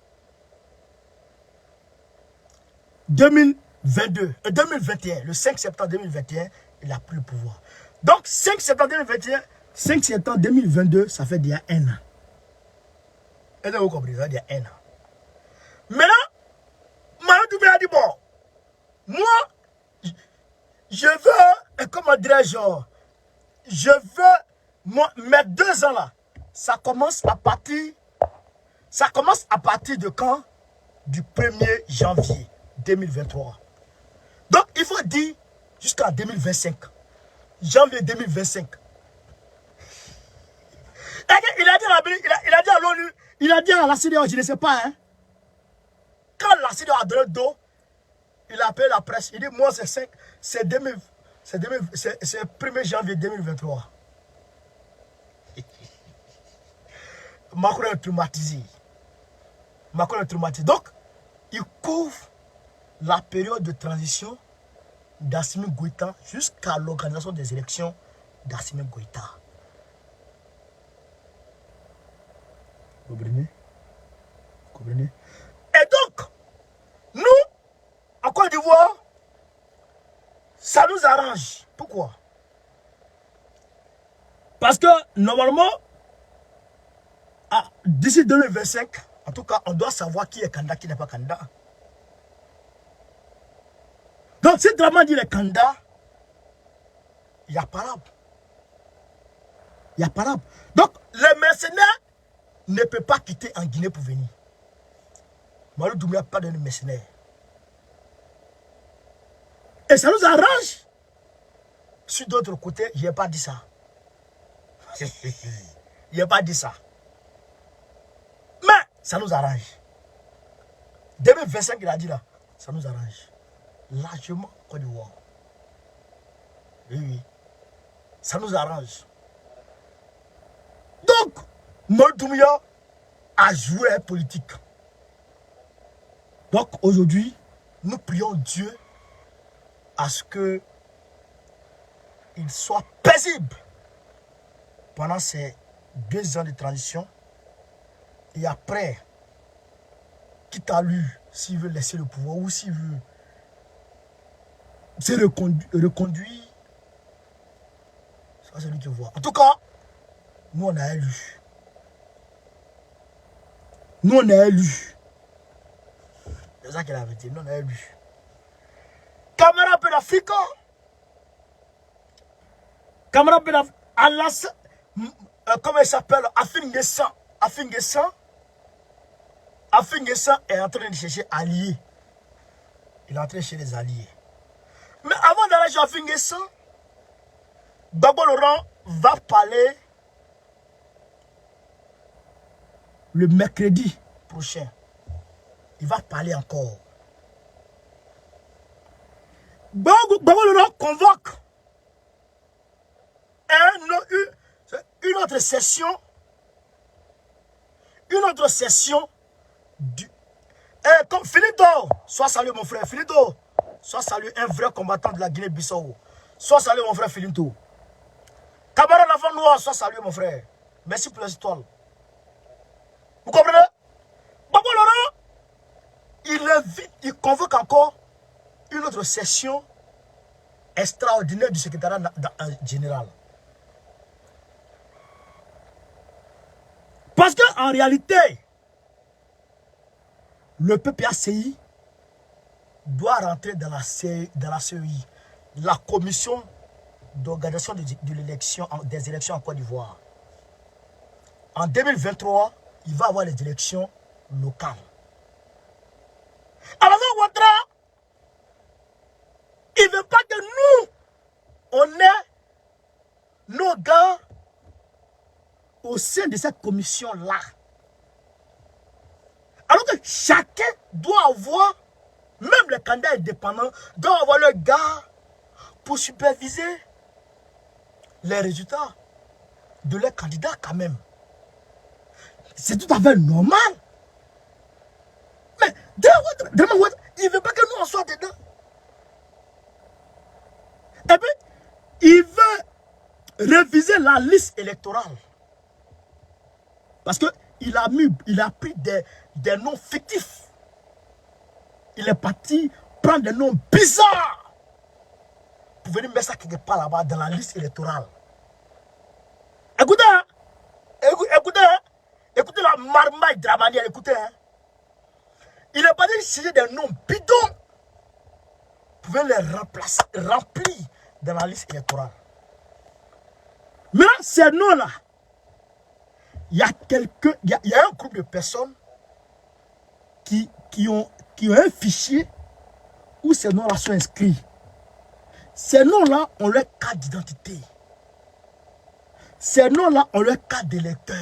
2021. Le 5 septembre 2021, il a pris le pouvoir. Donc, 5 septembre 2021, 5 septembre 2022, ça fait déjà 1 an. Est-ce que vous comprenez? Ça fait déjà 1 an. Maintenant, Mamadou Doumbouya a dit, bon, moi, je veux, comment dirais-je, mes 2 ans là, ça commence à partir de quand? Du 1er janvier 2023. Donc, il faut dire jusqu'en 2025. Janvier 2025. Il a dit à l'ONU, Il a dit à la CEDEAO, je ne sais pas, hein. Quand la CEDEAO a donné le dos, il a appelé la presse. Il dit, moi, c'est 1er janvier 2023. Macron est traumatisé. Macron est traumatisé. Donc, il couvre la période de transition d'Assimi Goïta jusqu'à l'organisation des élections d'Assimi Goïta. Vous comprenez? Vous comprenez? Et donc, nous, en Côte d'Ivoire, ça nous arrange. Pourquoi? Parce que, normalement, d'ici 2025, en tout cas, on doit savoir qui est candidat, qui n'est pas candidat. Donc, si Dramane dit les candidats, il y a parable. Il y a parable. Donc, les mercenaires ne peuvent pas quitter en Guinée pour venir. Malou Doumbouya n'a pas donné de mercenaires. Et ça nous arrange. Sur d'autres côtés, je n'ai pas dit ça. Je n'ai pas dit ça. Mais ça nous arrange. 2025, il a dit là, ça nous arrange. Largement Côte d'Ivoire. Oui, oui. Ça nous arrange. Donc, Malou Doumbouya a joué un politique. Donc, aujourd'hui, nous prions Dieu à ce que il soit paisible pendant ces 2 ans de transition. Et après, quitte à lui, s'il veut laisser le pouvoir ou s'il veut se reconduire, ça c'est lui qui voit. En tout cas, nous on a élu. Nous on a élu. C'est ça qu'il avait dit, nous on a élu. Camarade Benafrica, camarade Benafrica, comment il s'appelle, Afin-Guessan est en train de chercher alliés. Il est en train de chercher des alliés. Mais avant d'aller chez Afin-Guessan, Gbagbo Laurent va parler le mercredi prochain. Il va parler encore. Gbagbo Laurent convoque une autre session. Une autre session du. Comme Philippe Dor, sois salué mon frère. Philippe Dor, sois salué, un vrai combattant de la Guinée-Bissau. Sois salué mon frère Philippe Dor. Camarade l'enfant noir, sois salué mon frère. Merci pour les étoiles. Vous comprenez? Gbagbo Laurent, il convoque encore une autre session extraordinaire du secrétariat général. Parce qu'en réalité, le PPACI doit rentrer dans la CEI, la commission d'organisation des élections en Côte d'Ivoire. En 2023, il va y avoir les élections locales. Alors, Ouattara, il ne veut pas que nous, on ait nos gars au sein de cette commission-là. Alors que chacun doit avoir, même les candidats indépendants, doivent avoir leur gars pour superviser les résultats de leurs candidats quand même. C'est tout à fait normal. Mais il ne veut pas que nous en soyons dedans. Et puis, il veut réviser la liste électorale. Parce qu'il a pris des noms fictifs. Il est parti prendre des noms bizarres pour venir mettre ça quelque part là-bas dans la liste électorale. Écoutez, écoutez la marmaille dramanière, écoutez. Il est parti chercher des noms bidons pour venir les remplir dans la liste électorale. Maintenant, ces noms-là, il y a un groupe de personnes qui ont un fichier où ces noms-là sont inscrits. Ces noms-là ont leur carte d'identité. Ces noms-là ont leur carte d'électeur.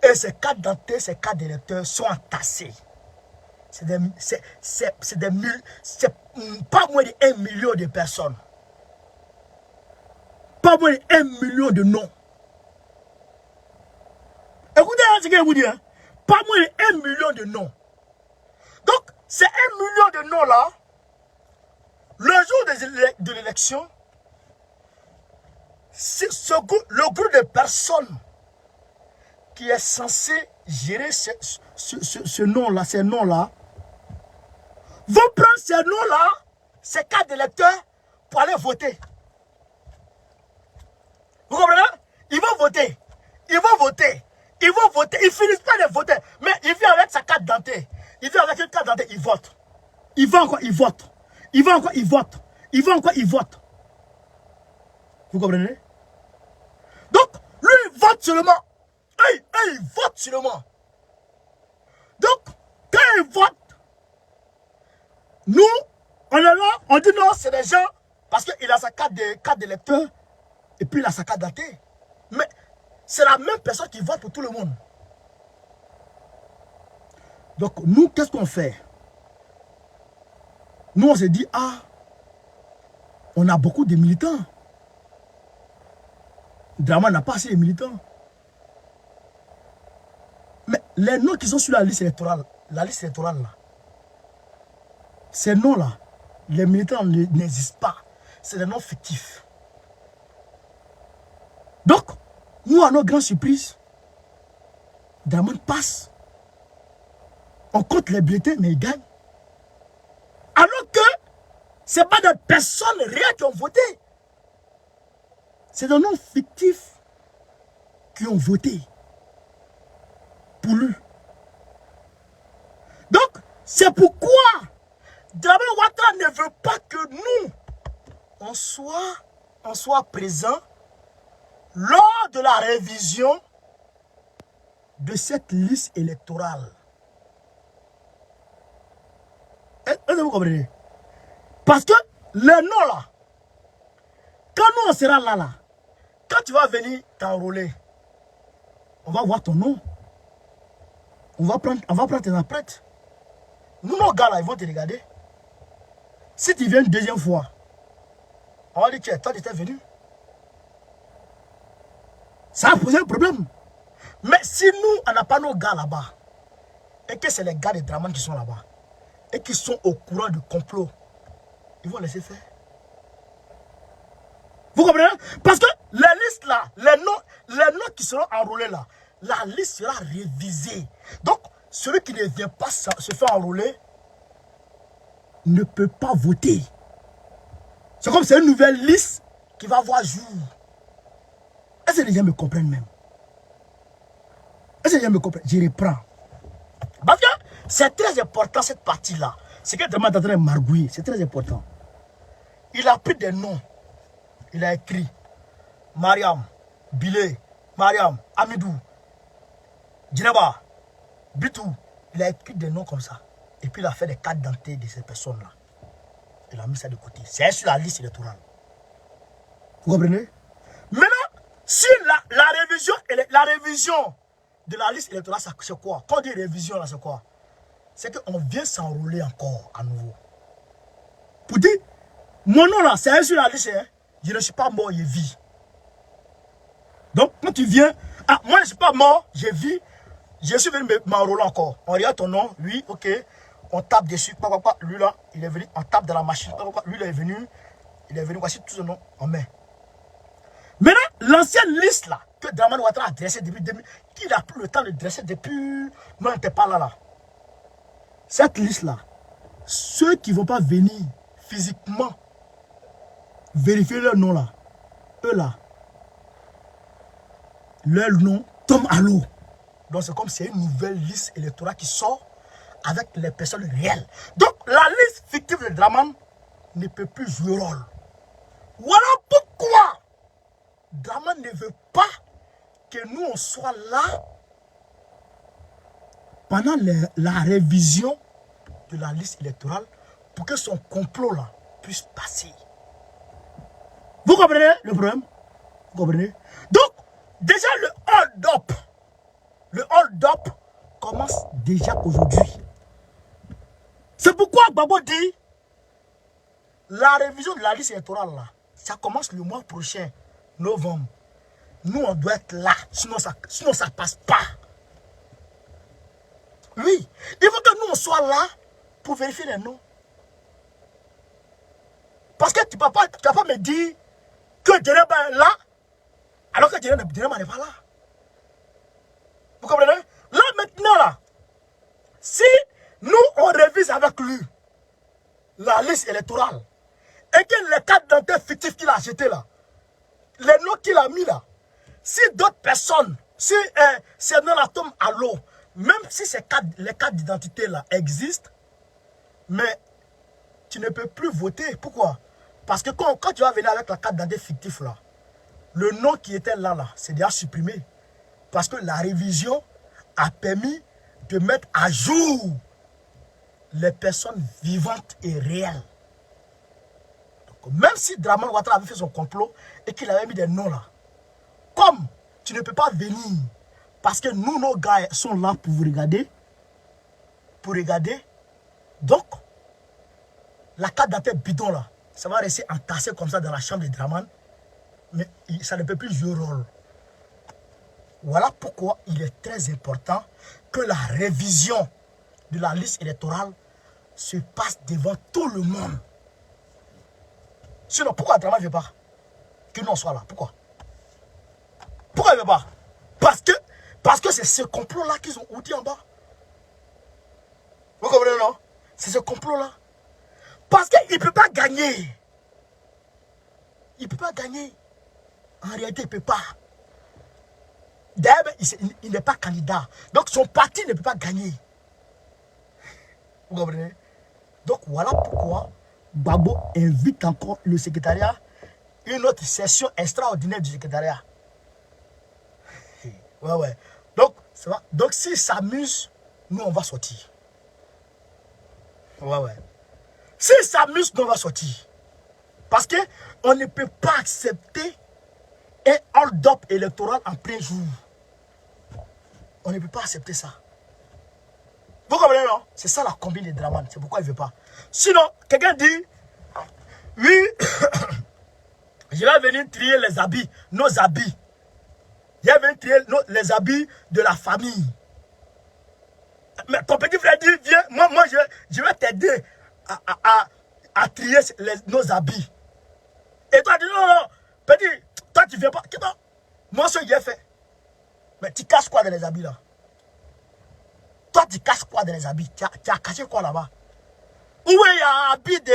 Et ces cartes d'identité, ces cartes d'électeurs sont entassées. C'est pas moins de 1 million de personnes. Pas moins de 1 million de noms. Écoutez ce que je vous dis. Hein? Pas moins de 1 million de noms. Donc, ces 1 million de noms-là, le jour de l'élection, le groupe de personnes qui est censé gérer ce nom-là, ces noms-là, vont prendre ces noms-là, ces cartes d'électeurs, pour aller voter. Vous comprenez? Ils vont voter. Ils vont voter. Ils vont voter. Ils finissent pas de voter. Mais il vient avec sa carte d'identité. Il vient avec une carte d'identité, il vote. Il va encore, il vote. Il va encore, il vote. Il va encore, il vote. Vous comprenez? Donc, lui, il vote seulement. Il vote seulement. Donc, quand il vote, nous, on est là, on dit non, c'est des gens, parce qu'il a sa carte d'électeur, et puis il a sa carte d'identité. Mais c'est la même personne qui vote pour tout le monde. Donc, nous, qu'est-ce qu'on fait? Nous, on se dit, ah, on a beaucoup de militants. Dramane n'a pas assez de militants. Mais les noms qui sont sur la liste électorale là, ces noms-là, les militants n'existent pas. C'est des noms fictifs. Donc, nous, à notre grande surprise, Dramane passe. On compte les bulletins, mais il gagne. Alors que ce n'est pas des personnes réelles qui ont voté. C'est des noms fictifs qui ont voté pour lui. Donc, c'est pourquoi Dramane Ouattara ne veut pas que nous, on soit présents lors de la révision de cette liste électorale. Est-ce que vous comprenez? Parce que les noms là, quand nous on sera là, quand tu vas venir t'enrôler, on va voir ton nom. On va prendre tes empreintes. Nous, nos gars là, ils vont te regarder. Si tu viens une deuxième fois, on va dire, tiens, toi tu étais venu. Ça a posé un problème. Mais si nous, on n'a pas nos gars là-bas, et que c'est les gars de Dramane qui sont là-bas, et qui sont au courant du complot, ils vont laisser faire. Vous comprenez? Parce que les listes là, les noms qui seront enrôlés là, la liste sera révisée. Donc, celui qui ne vient pas se faire enrôler ne peut pas voter. C'est comme c'est une nouvelle liste qui va voir jour. Est-ce que les gens me comprennent même? Est-ce que les gens me comprennent? Je reprends. Parce que c'est très important cette partie-là. C'est que Dramane est en train de margouiller. C'est très important. Il a pris des noms. Il a écrit Mariam, Bilé, Mariam, Amidou, Djeneba, Bitou. Il a écrit des noms comme ça. Et puis il a fait des cartes d'identité de ces personnes-là. Il a mis ça de côté. C'est sur la liste électorale. Vous comprenez? Maintenant, si la révision de la liste électorale, c'est quoi? Quand on dit révision, là, c'est quoi? C'est qu'on vient s'enrôler encore à nouveau. Pour dire, mon nom là, c'est sur la liste, hein? Je ne suis pas mort, je vis. Donc, quand tu viens, ah, moi je ne suis pas mort, je vis, je suis venu m'enrôler encore. On regarde ton nom, oui, ok, on tape dessus, lui là, il est venu, on tape dans la machine, lui il est venu, voici tout ce nom, on met. Maintenant, l'ancienne liste là, que Dramane Ouattara a dressée depuis 2000, qu'il a pris le temps de dresser depuis, non, on n'était pas là. Cette liste là, ceux qui ne vont pas venir physiquement vérifier leur nom là, eux là, leur nom tombe à l'eau. Donc c'est comme c'est une nouvelle liste électorale qui sort avec les personnes réelles. Donc la liste fictive de Dramane ne peut plus jouer rôle. Voilà pourquoi Dramane ne veut pas que nous on soit là pendant la révision de la liste électorale pour que son complot là puisse passer. Vous comprenez le problème? Vous comprenez? Donc, déjà le hold-up Le hold-up commence déjà aujourd'hui. C'est pourquoi Gbagbo dit la révision de la liste électorale, là, ça commence le mois prochain, novembre. Nous, on doit être là, sinon ça ne passe pas. Oui, il faut que nous, on soit là pour vérifier les noms. Parce que tu ne peux pas me dire que Djeneba est là, alors que Djeneba n'est pas là. Vous comprenez? Là, maintenant, là, si nous, on révise avec lui la liste électorale, et que les cartes dentaires fictifs qu'il a achetés là, les noms qu'il a mis là, si d'autres personnes, si ces noms-là tombent à l'eau, même si les cartes d'identité là existent, mais tu ne peux plus voter. Pourquoi? Parce que quand tu vas venir avec la carte d'identité fictive là, le nom qui était là, c'est déjà supprimé. Parce que la révision a permis de mettre à jour les personnes vivantes et réelles. Donc, même si Dramane Ouattara avait fait son complot et qu'il avait mis des noms là, comme tu ne peux pas venir, parce que nous, nos gars sont là pour vous regarder, donc, la carte d'identité bidon là, ça va rester entassé comme ça dans la chambre de Dramane, mais ça ne peut plus jouer rôle. Voilà pourquoi il est très important que la révision de la liste électorale se passe devant tout le monde. Sinon, pourquoi Dramane ne veut pas que nous soyons là? Pourquoi? Pourquoi il ne veut pas? Parce que c'est ce complot-là qu'ils ont oublié en bas. Vous comprenez, non? C'est ce complot-là. Parce qu'il ne peut pas gagner. Il ne peut pas gagner. En réalité, il ne peut pas. D'ailleurs, il n'est pas candidat. Donc, son parti ne peut pas gagner. Vous comprenez? Donc, voilà pourquoi Gbagbo invite encore le secrétariat, une autre session extraordinaire du secrétariat. Ouais. Donc, ça va. Donc, s'il s'amuse, nous, on va sortir. Ouais. S'il s'amuse, nous, on va sortir. Parce qu'on ne peut pas accepter un hold-up électoral en plein jour. On ne peut pas accepter ça. Vous comprenez, non? C'est ça la combine de Dramane. C'est pourquoi il ne veut pas. Sinon, quelqu'un dit, oui, je vais venir trier les habits, nos habits. Je vais venir trier les habits de la famille. Mais ton petit frère dit, viens, moi je vais t'aider à trier nos habits. Et toi, tu dis, non, petit, toi tu ne viens pas. Moi, ce que j'ai fait. Mais tu caches quoi dans les habits là? Toi, tu caches quoi dans les habits? Tu as caché quoi là-bas? Où est l'habit de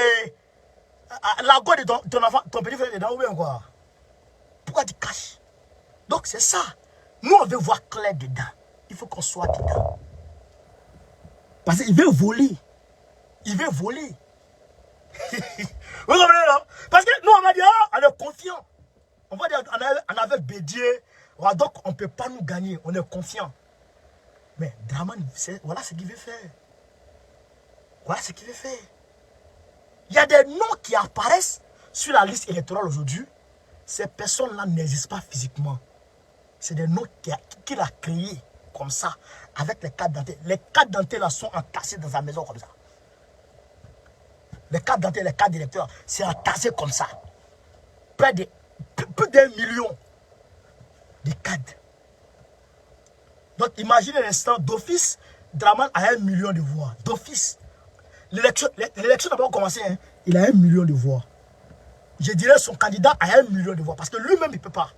la gueule de ton enfant, ton petit frère dedans? Où est quoi? Pourquoi tu caches? Donc c'est ça. Nous, on veut voir clair dedans. Il faut qu'on soit dedans. Parce qu'il veut voler. Il veut voler. Vous comprenez, non? Parce que nous, on va dire, on est confiant. On va dire, on avait Bédier. Donc, on ne peut pas nous gagner. On est confiant. Mais Dramane, voilà ce qu'il veut faire. Voilà ce qu'il veut faire. Il y a des noms qui apparaissent sur la liste électorale aujourd'hui. Ces personnes-là n'existent pas physiquement. C'est des noms qu'il a créés comme ça, avec les cartes dentées. Les cartes dentées là sont entassées dans sa maison comme ça. Les cartes dentées, les cartes d'électeurs, c'est entassé comme ça. Plus d'1 million de cartes. Donc imaginez l'instant d'office, Dramane a 1 million de voix. D'office. L'élection n'a pas commencé, hein. Il a 1 million de voix. Je dirais son candidat a 1 million de voix. Parce que lui-même, il ne peut pas.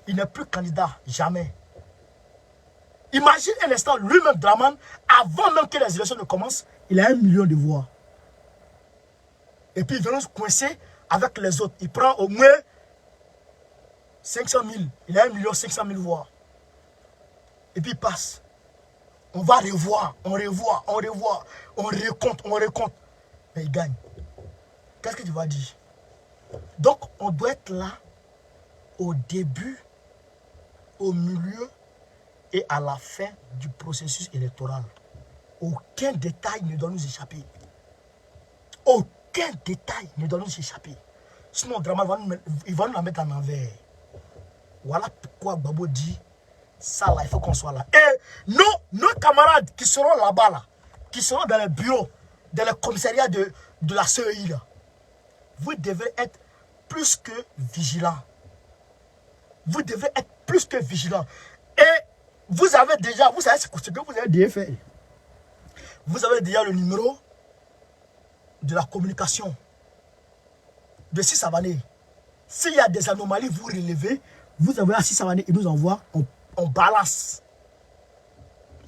Il n'est plus candidat, jamais. Imagine un instant, lui-même, Dramane, avant même que les élections ne commencent, il a 1 million de voix. Et puis il vient se coincer avec les autres. Il prend au moins 500 000. Il a 1 500 000 voix. Et puis il passe. On va revoir, on recompte. Mais il gagne. Qu'est-ce que tu vas dire? Donc on doit être là au début, au milieu et à la fin du processus électoral. Aucun détail ne doit nous échapper. Aucun détail ne doit nous échapper. Sinon, Dramane, il va nous la mettre en envers. Voilà pourquoi Gbagbo dit Ça là, il faut qu'on soit là. Et nos camarades qui seront là-bas, là, qui seront dans les bureaux, dans le commissariat de la CEI, là, vous devez être plus que vigilants. Vous devez être plus que vigilants. Et vous avez déjà, vous savez ce que vous avez déjà fait. Vous avez déjà le numéro de la communication de Sis Savané. S'il y a des anomalies, vous relevez, vous avez à Sis Savané, il nous envoie, on balance.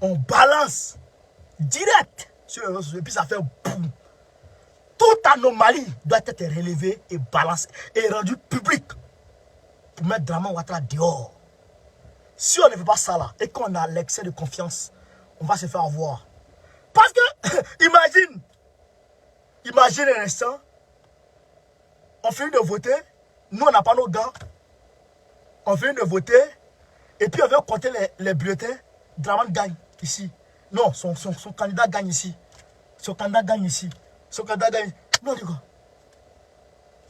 On balance direct sur les réseaux sociaux, et puis ça fait boum. Toute anomalie doit être relevée et balancée et rendue publique pour mettre Draman Ouattara dehors. Si on ne fait pas ça là et qu'on a l'excès de confiance, on va se faire avoir. Parce que, imagine un instant, on finit de voter, nous on n'a pas nos gars, on finit de voter, et puis on veut compter les bulletins, Draman gagne ici. Non, son candidat gagne ici. Son candidat gagne ici. Son candidat gagne. Non, les gars.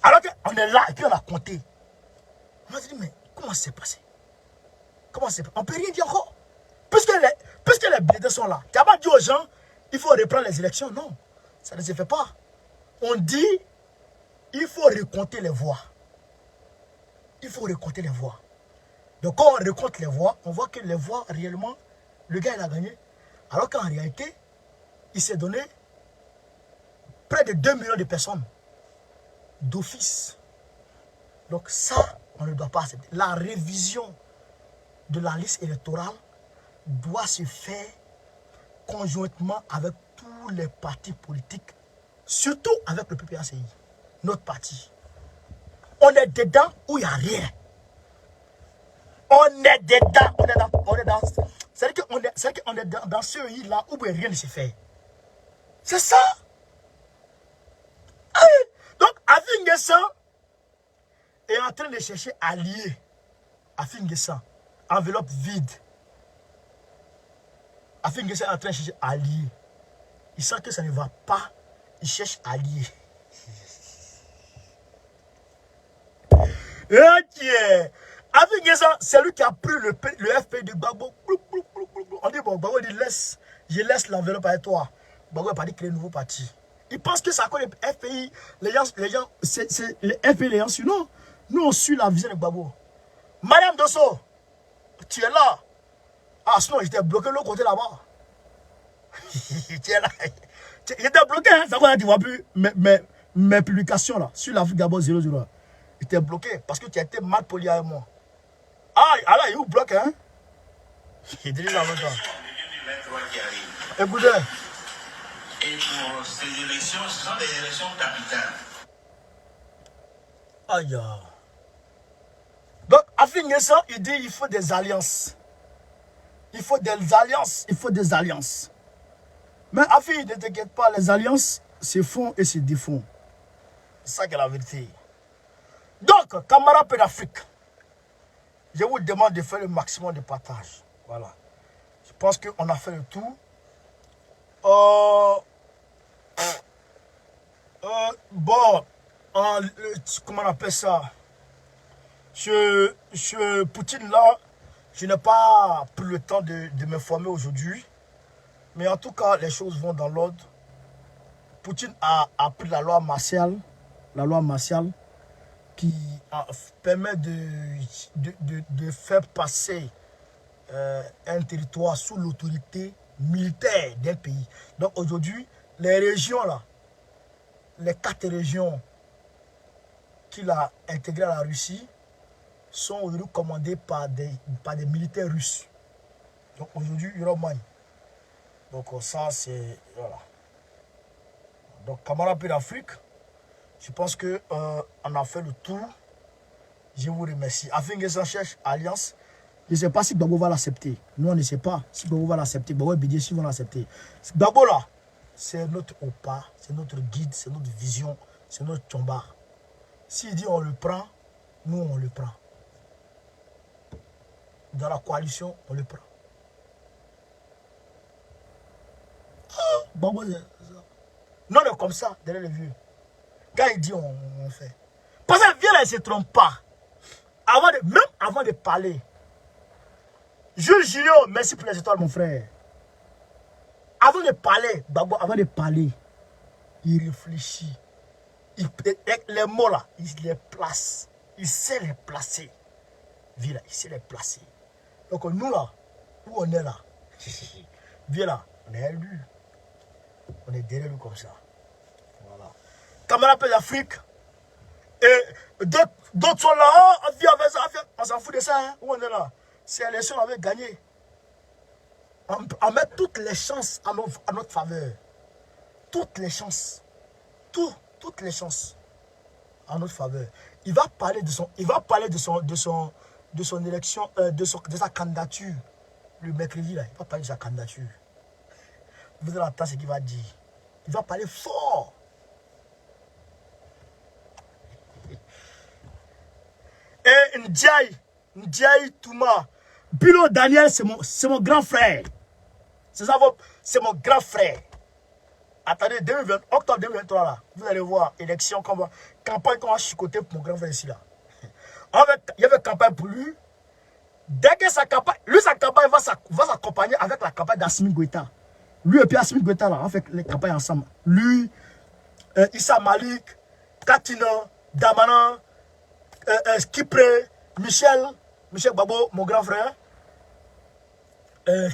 Alors qu'on est là et puis on a compté. On m'a dit, mais comment c'est passé? Comment c'est passé? On ne peut rien dire encore. Puisque les bulletins sont là. Tu n'as pas dit aux gens, il faut reprendre les élections. Non, ça ne se fait pas. On dit, il faut recompter les voix. Il faut recompter les voix. Donc quand on recompte les voix, on voit que les voix, réellement, le gars il a gagné. Alors qu'en réalité, il s'est donné près de 2 millions de personnes d'office. Donc ça, on ne doit pas accepter. La révision de la liste électorale doit se faire conjointement avec tous les partis politiques, surtout avec le PPACI, notre parti. On est dedans où il n'y a rien. On est dedans, on est dans. C'est-à-dire qu'on est dans ce pays-là où rien ne se fait. C'est ça. Donc, Affi N'Guessan est en train de chercher alliés. Affi N'Guessan, enveloppe vide. Affi N'Guessan est en train de chercher alliés. Il sent que ça ne va pas. Il cherche alliés. Ok. Affi N'Guessan, c'est lui qui a pris le FPI de Gbagbo. On dit, bon, Gbagbo dit, je laisse l'enveloppe avec toi. Gbagbo n'a pas dit créer un nouveau parti. Il pense que ça connaît le FPI, les gens, c'est les FPI, les gens suivent. Non, nous on suit la vision de Gbagbo. Madame Dosso, tu es là. Ah, sinon j'étais bloqué de l'autre côté là-bas. Tu es là. J'étais bloqué, hein. Ça va, tu ne vois plus mes publications là, sur l'Afrique Gabon 00. J'étais bloqué parce que tu as été mal poli avec moi. Ah, alors il vous bloque, hein. Il dit là maintenant. Écoutez. Et pour ces élections, ce sont des élections capitales. Aïe. Donc, Affi N'Guessan, il dit il faut des alliances. Il faut des alliances. Il faut des alliances. Mais Affi, ne t'inquiète pas, les alliances se font et se défont. C'est ça qui est la vérité. Donc, camarades d'Afrique, je vous demande de faire le maximum de partage. Voilà. Je pense qu'on a fait le tour. Bon, comment on appelle ça? Poutine là, je n'ai pas pris le temps de m'informer aujourd'hui. Mais en tout cas, les choses vont dans l'ordre. Poutine a pris la loi martiale qui permet de faire passer un territoire sous l'autorité militaire d'un pays. Donc aujourd'hui, les régions là, les 4 régions qu'il a intégrées à la Russie sont aujourd'hui commandées par des militaires russes. Donc aujourd'hui, il y aura moins. Donc ça c'est... Voilà. Donc camarades d'Afrique, je pense qu'on a fait le tour. Je vous remercie. Affi N'Guessan cherche alliance. Je ne sais pas si Gbagbo va l'accepter. Nous, on ne sait pas si Gbagbo va l'accepter. Gbagbo et Bédié, si vont l'accepter. Gbagbo là, c'est notre opa, c'est notre guide, c'est notre vision, c'est notre chomba. S'il dit on le prend, nous on le prend. Dans la coalition, on le prend. Gbagbo, non, mais comme ça, derrière les vieux. Quand il dit on fait. Parce que vieux là, il ne se trompe pas. Même avant de parler, Jules Junior, merci pour les étoiles, mon frère. Avant de parler, Gbagbo, avant de parler, il réfléchit. Les mots là, il les place. Il sait les placer. Viens là, il sait les placer. Donc nous là, où on est là, viens là, on est derrière lui. On est derrière lui comme ça. Voilà. Camarades d'Afrique. Et d'autres sont là, on s'en fout de ça. Hein. Où on est là? Si l'élection avait gagné, on met toutes les chances à notre faveur. Toutes les chances. Toutes les chances en notre faveur. Il va parler de son élection, de sa candidature. Le mercredi là, il va parler de sa candidature. Vous allez entendre ce qu'il va dire. Il va parler fort. Et Ndiaye Touma, Bilo Daniel, c'est mon grand frère. C'est ça, c'est mon grand frère. Attendez, octobre 2023 là, vous allez voir, élection, campagne qu'on va chicoter pour mon grand frère ici là. Il y avait campagne pour lui. Dès que sa campagne va s'accompagner avec la campagne d'Assimi Goïta. Lui et puis Assimi Goïta là, on fait les campagnes ensemble. Lui, Issa Malik, Katina, Damana, Kipré, Michel Gbagbo, mon grand frère.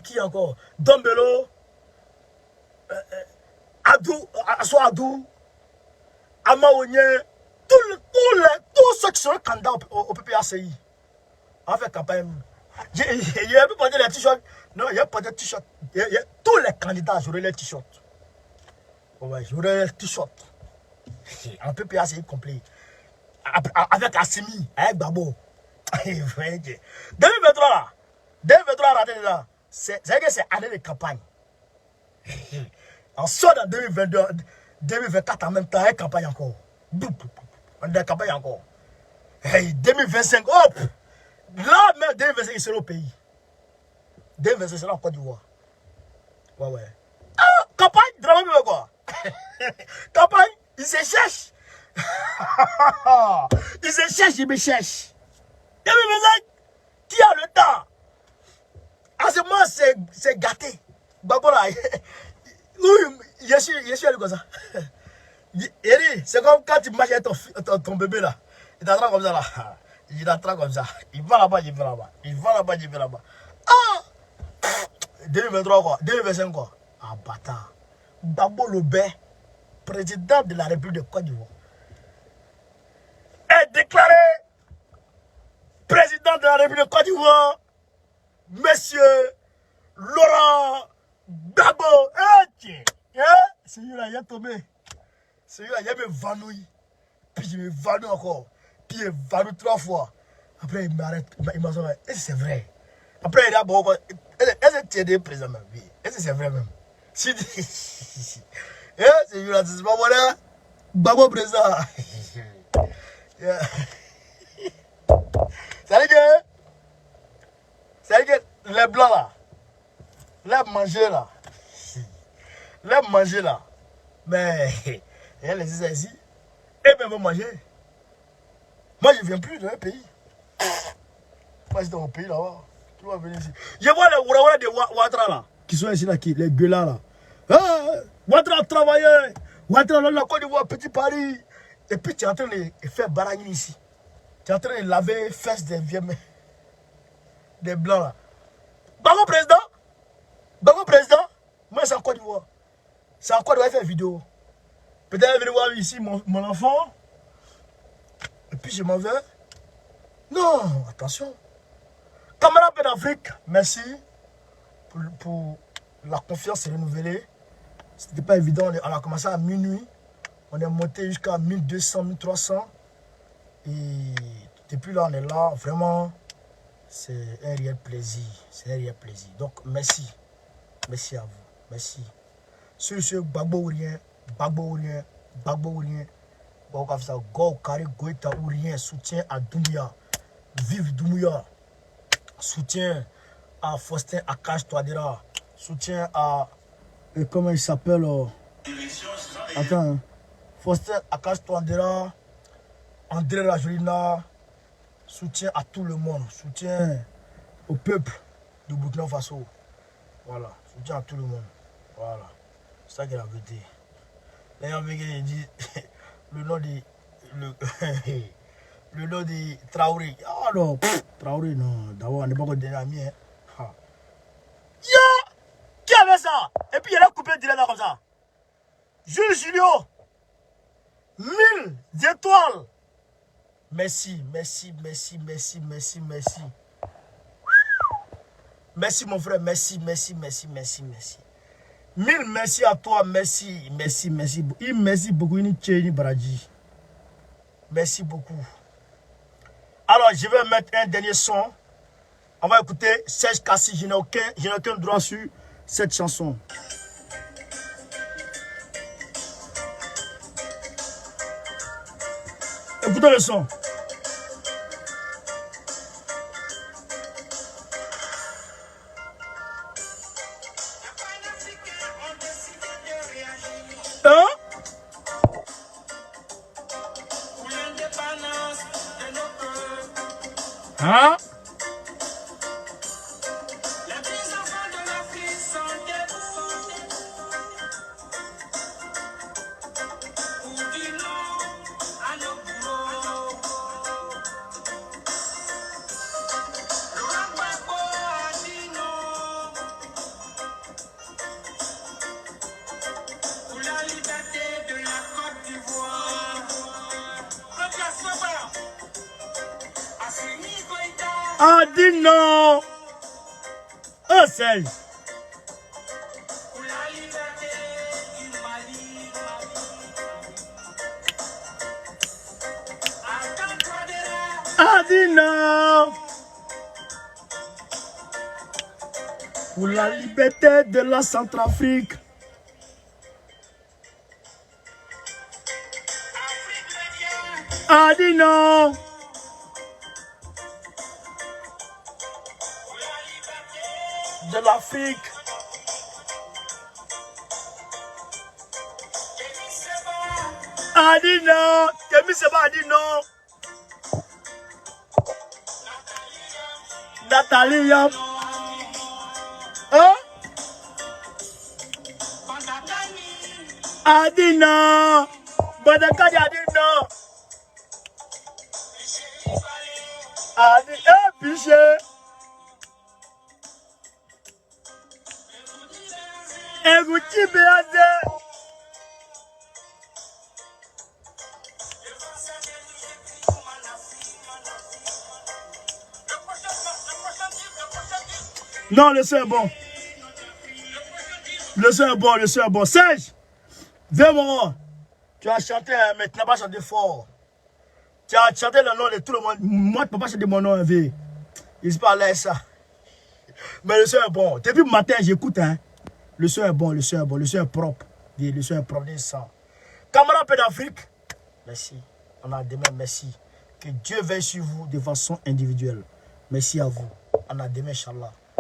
Qui encore? Dombelo, Adou, Amaonye, tous ceux qui sont candidats au PPACI. On fait campagne. Il n'y a pas de t-shirts. Non, il n'y a pas de t-shirts. Tous les candidats, j'aurai les t-shirts. Ouais, j'aurai les t-shirts. En PPACI complet. Avec Assimi, avec Gbagbo. 2023 là. 2023 raté là. C'est que c'est année de campagne. On sort dans 2022, 2024 en même temps, et campagne encore. On a campagne encore. Hey, 2025, hop! Là, même 2025, il sera au pays. 2025, il sera en Côte d'Ivoire. Ouais. Ah, campagne, drame, quoi. Campagne, il se cherche. Il se cherche, il me cherche. 2025, qui a le temps? À ce moment, c'est gâté. Gbagbo là, oui, je suis allé comme ça. C'est comme quand tu marches avec ton bébé là. Il t'attrape comme ça là. Il t'attrape comme ça. Il va là-bas, il va là-bas. Il va là-bas, il va là-bas. Ah! 2023 quoi, 2025 quoi. Ah bâtard. Gbagbo Lobé, président de la République de Côte d'Ivoire, est déclaré président de la République de Côte d'Ivoire. Monsieur Laurent Gbagbo. Celui-là, il a tombé. Celui-là, il a m'évanoui. Puis je m'évanouis encore. Puis il m'évanouit 3 fois. Après, il m'arrête. Il m'a dit, est-ce que c'est vrai? Après, il a dit, bon, est-ce que tu es des présidents même? Est-ce que c'est vrai même? Si, celui-là, c'est pas bon là. Gbagbo président. C'est-à-dire que les blancs là, les manger là, mais elle les dit ici, et même manger. Moi je viens plus de un pays. Moi je suis dans mon pays là-bas. Tu vas venir ici. Je vois les Ourawara de Ouattara là, qui sont ici là, les gueulards là. Ah, Ouattara travailleur, Ouattara là, la Côte d'Ivoire, Petit Paris. Et puis tu es en train de faire baragine ici. Tu es en train de laver les fesses des vieux mecs. Des blancs là. Gbagbo président, moi c'est en Côte d'Ivoire. C'est en Côte d'Ivoire, il fait vidéo. Peut-être venir voir ici mon enfant. Et puis je m'en vais. Non, attention. Camarades d'Afrique, merci pour la confiance renouvelée. C'était pas évident, on a commencé à minuit. On est monté jusqu'à 1200, 1300. Et depuis là, on est là, vraiment. C'est un réel plaisir. C'est un réel plaisir. Donc, merci. Merci à vous. Merci. Sur ce, Gbagbo ou rien. Gbagbo ou rien. Gbagbo ou rien. Go, Kari, Goïta ou rien. Soutien à Doumbouya. Vive Doumbouya. Soutien à Faustin Akash Touadéra. Soutien à... comment il s'appelle? Attends. Faustin Akash Touadéra. André Rajolina. Soutien à tout le monde. Soutien au peuple. du Burkina Faso. Voilà, soutien à tout le monde. Voilà, c'est ça qui est la vérité. Les gens disent le nom de le nom de Traoré. Ah non, Traoré non, d'abord on n'est pas donné à mieux. Yo, qui avait ça? Et puis il a coupé direct là comme ça. Jules Julio, 1000 étoiles. Merci, merci, merci, merci, merci, merci. Merci mon frère, merci, merci, merci, merci, merci. 1000 merci à toi, merci, merci, merci. Merci beaucoup, merci beaucoup. Alors, je vais mettre un dernier son. On va écouter Serge Kassi. Je n'ai aucun droit sur cette chanson. Écoutez le son. Hein? Hein? Ah, dis non! Oh, Serge! Ah, dis non! Pour la liberté de la Centrafrique. Ah, dis non! De l'Afrique. Ah, dis non! Kémy Seba a dit non! Nathalie Yam. Hein? A dit non! Badakadi a dit non! A dit, Piché! Egouti Béazé! Non, le son est bon. Le son est bon, le son est bon. Serge, viens moi. Tu as chanté, mais tu n'as pas chanté fort. Tu as chanté le nom de tout le monde. Moi, tu ne peux pas chanter mon nom. Il se parlait ça. Mais le son est bon. Depuis le matin, j'écoute. Hein. Le son est bon, le son est bon, le son est propre. Le son est propre, des sangs. Camarades d'Afrique, merci. On a demain, merci. Que Dieu veille sur vous de façon individuelle. Merci à vous. On a demain, Inch'Allah.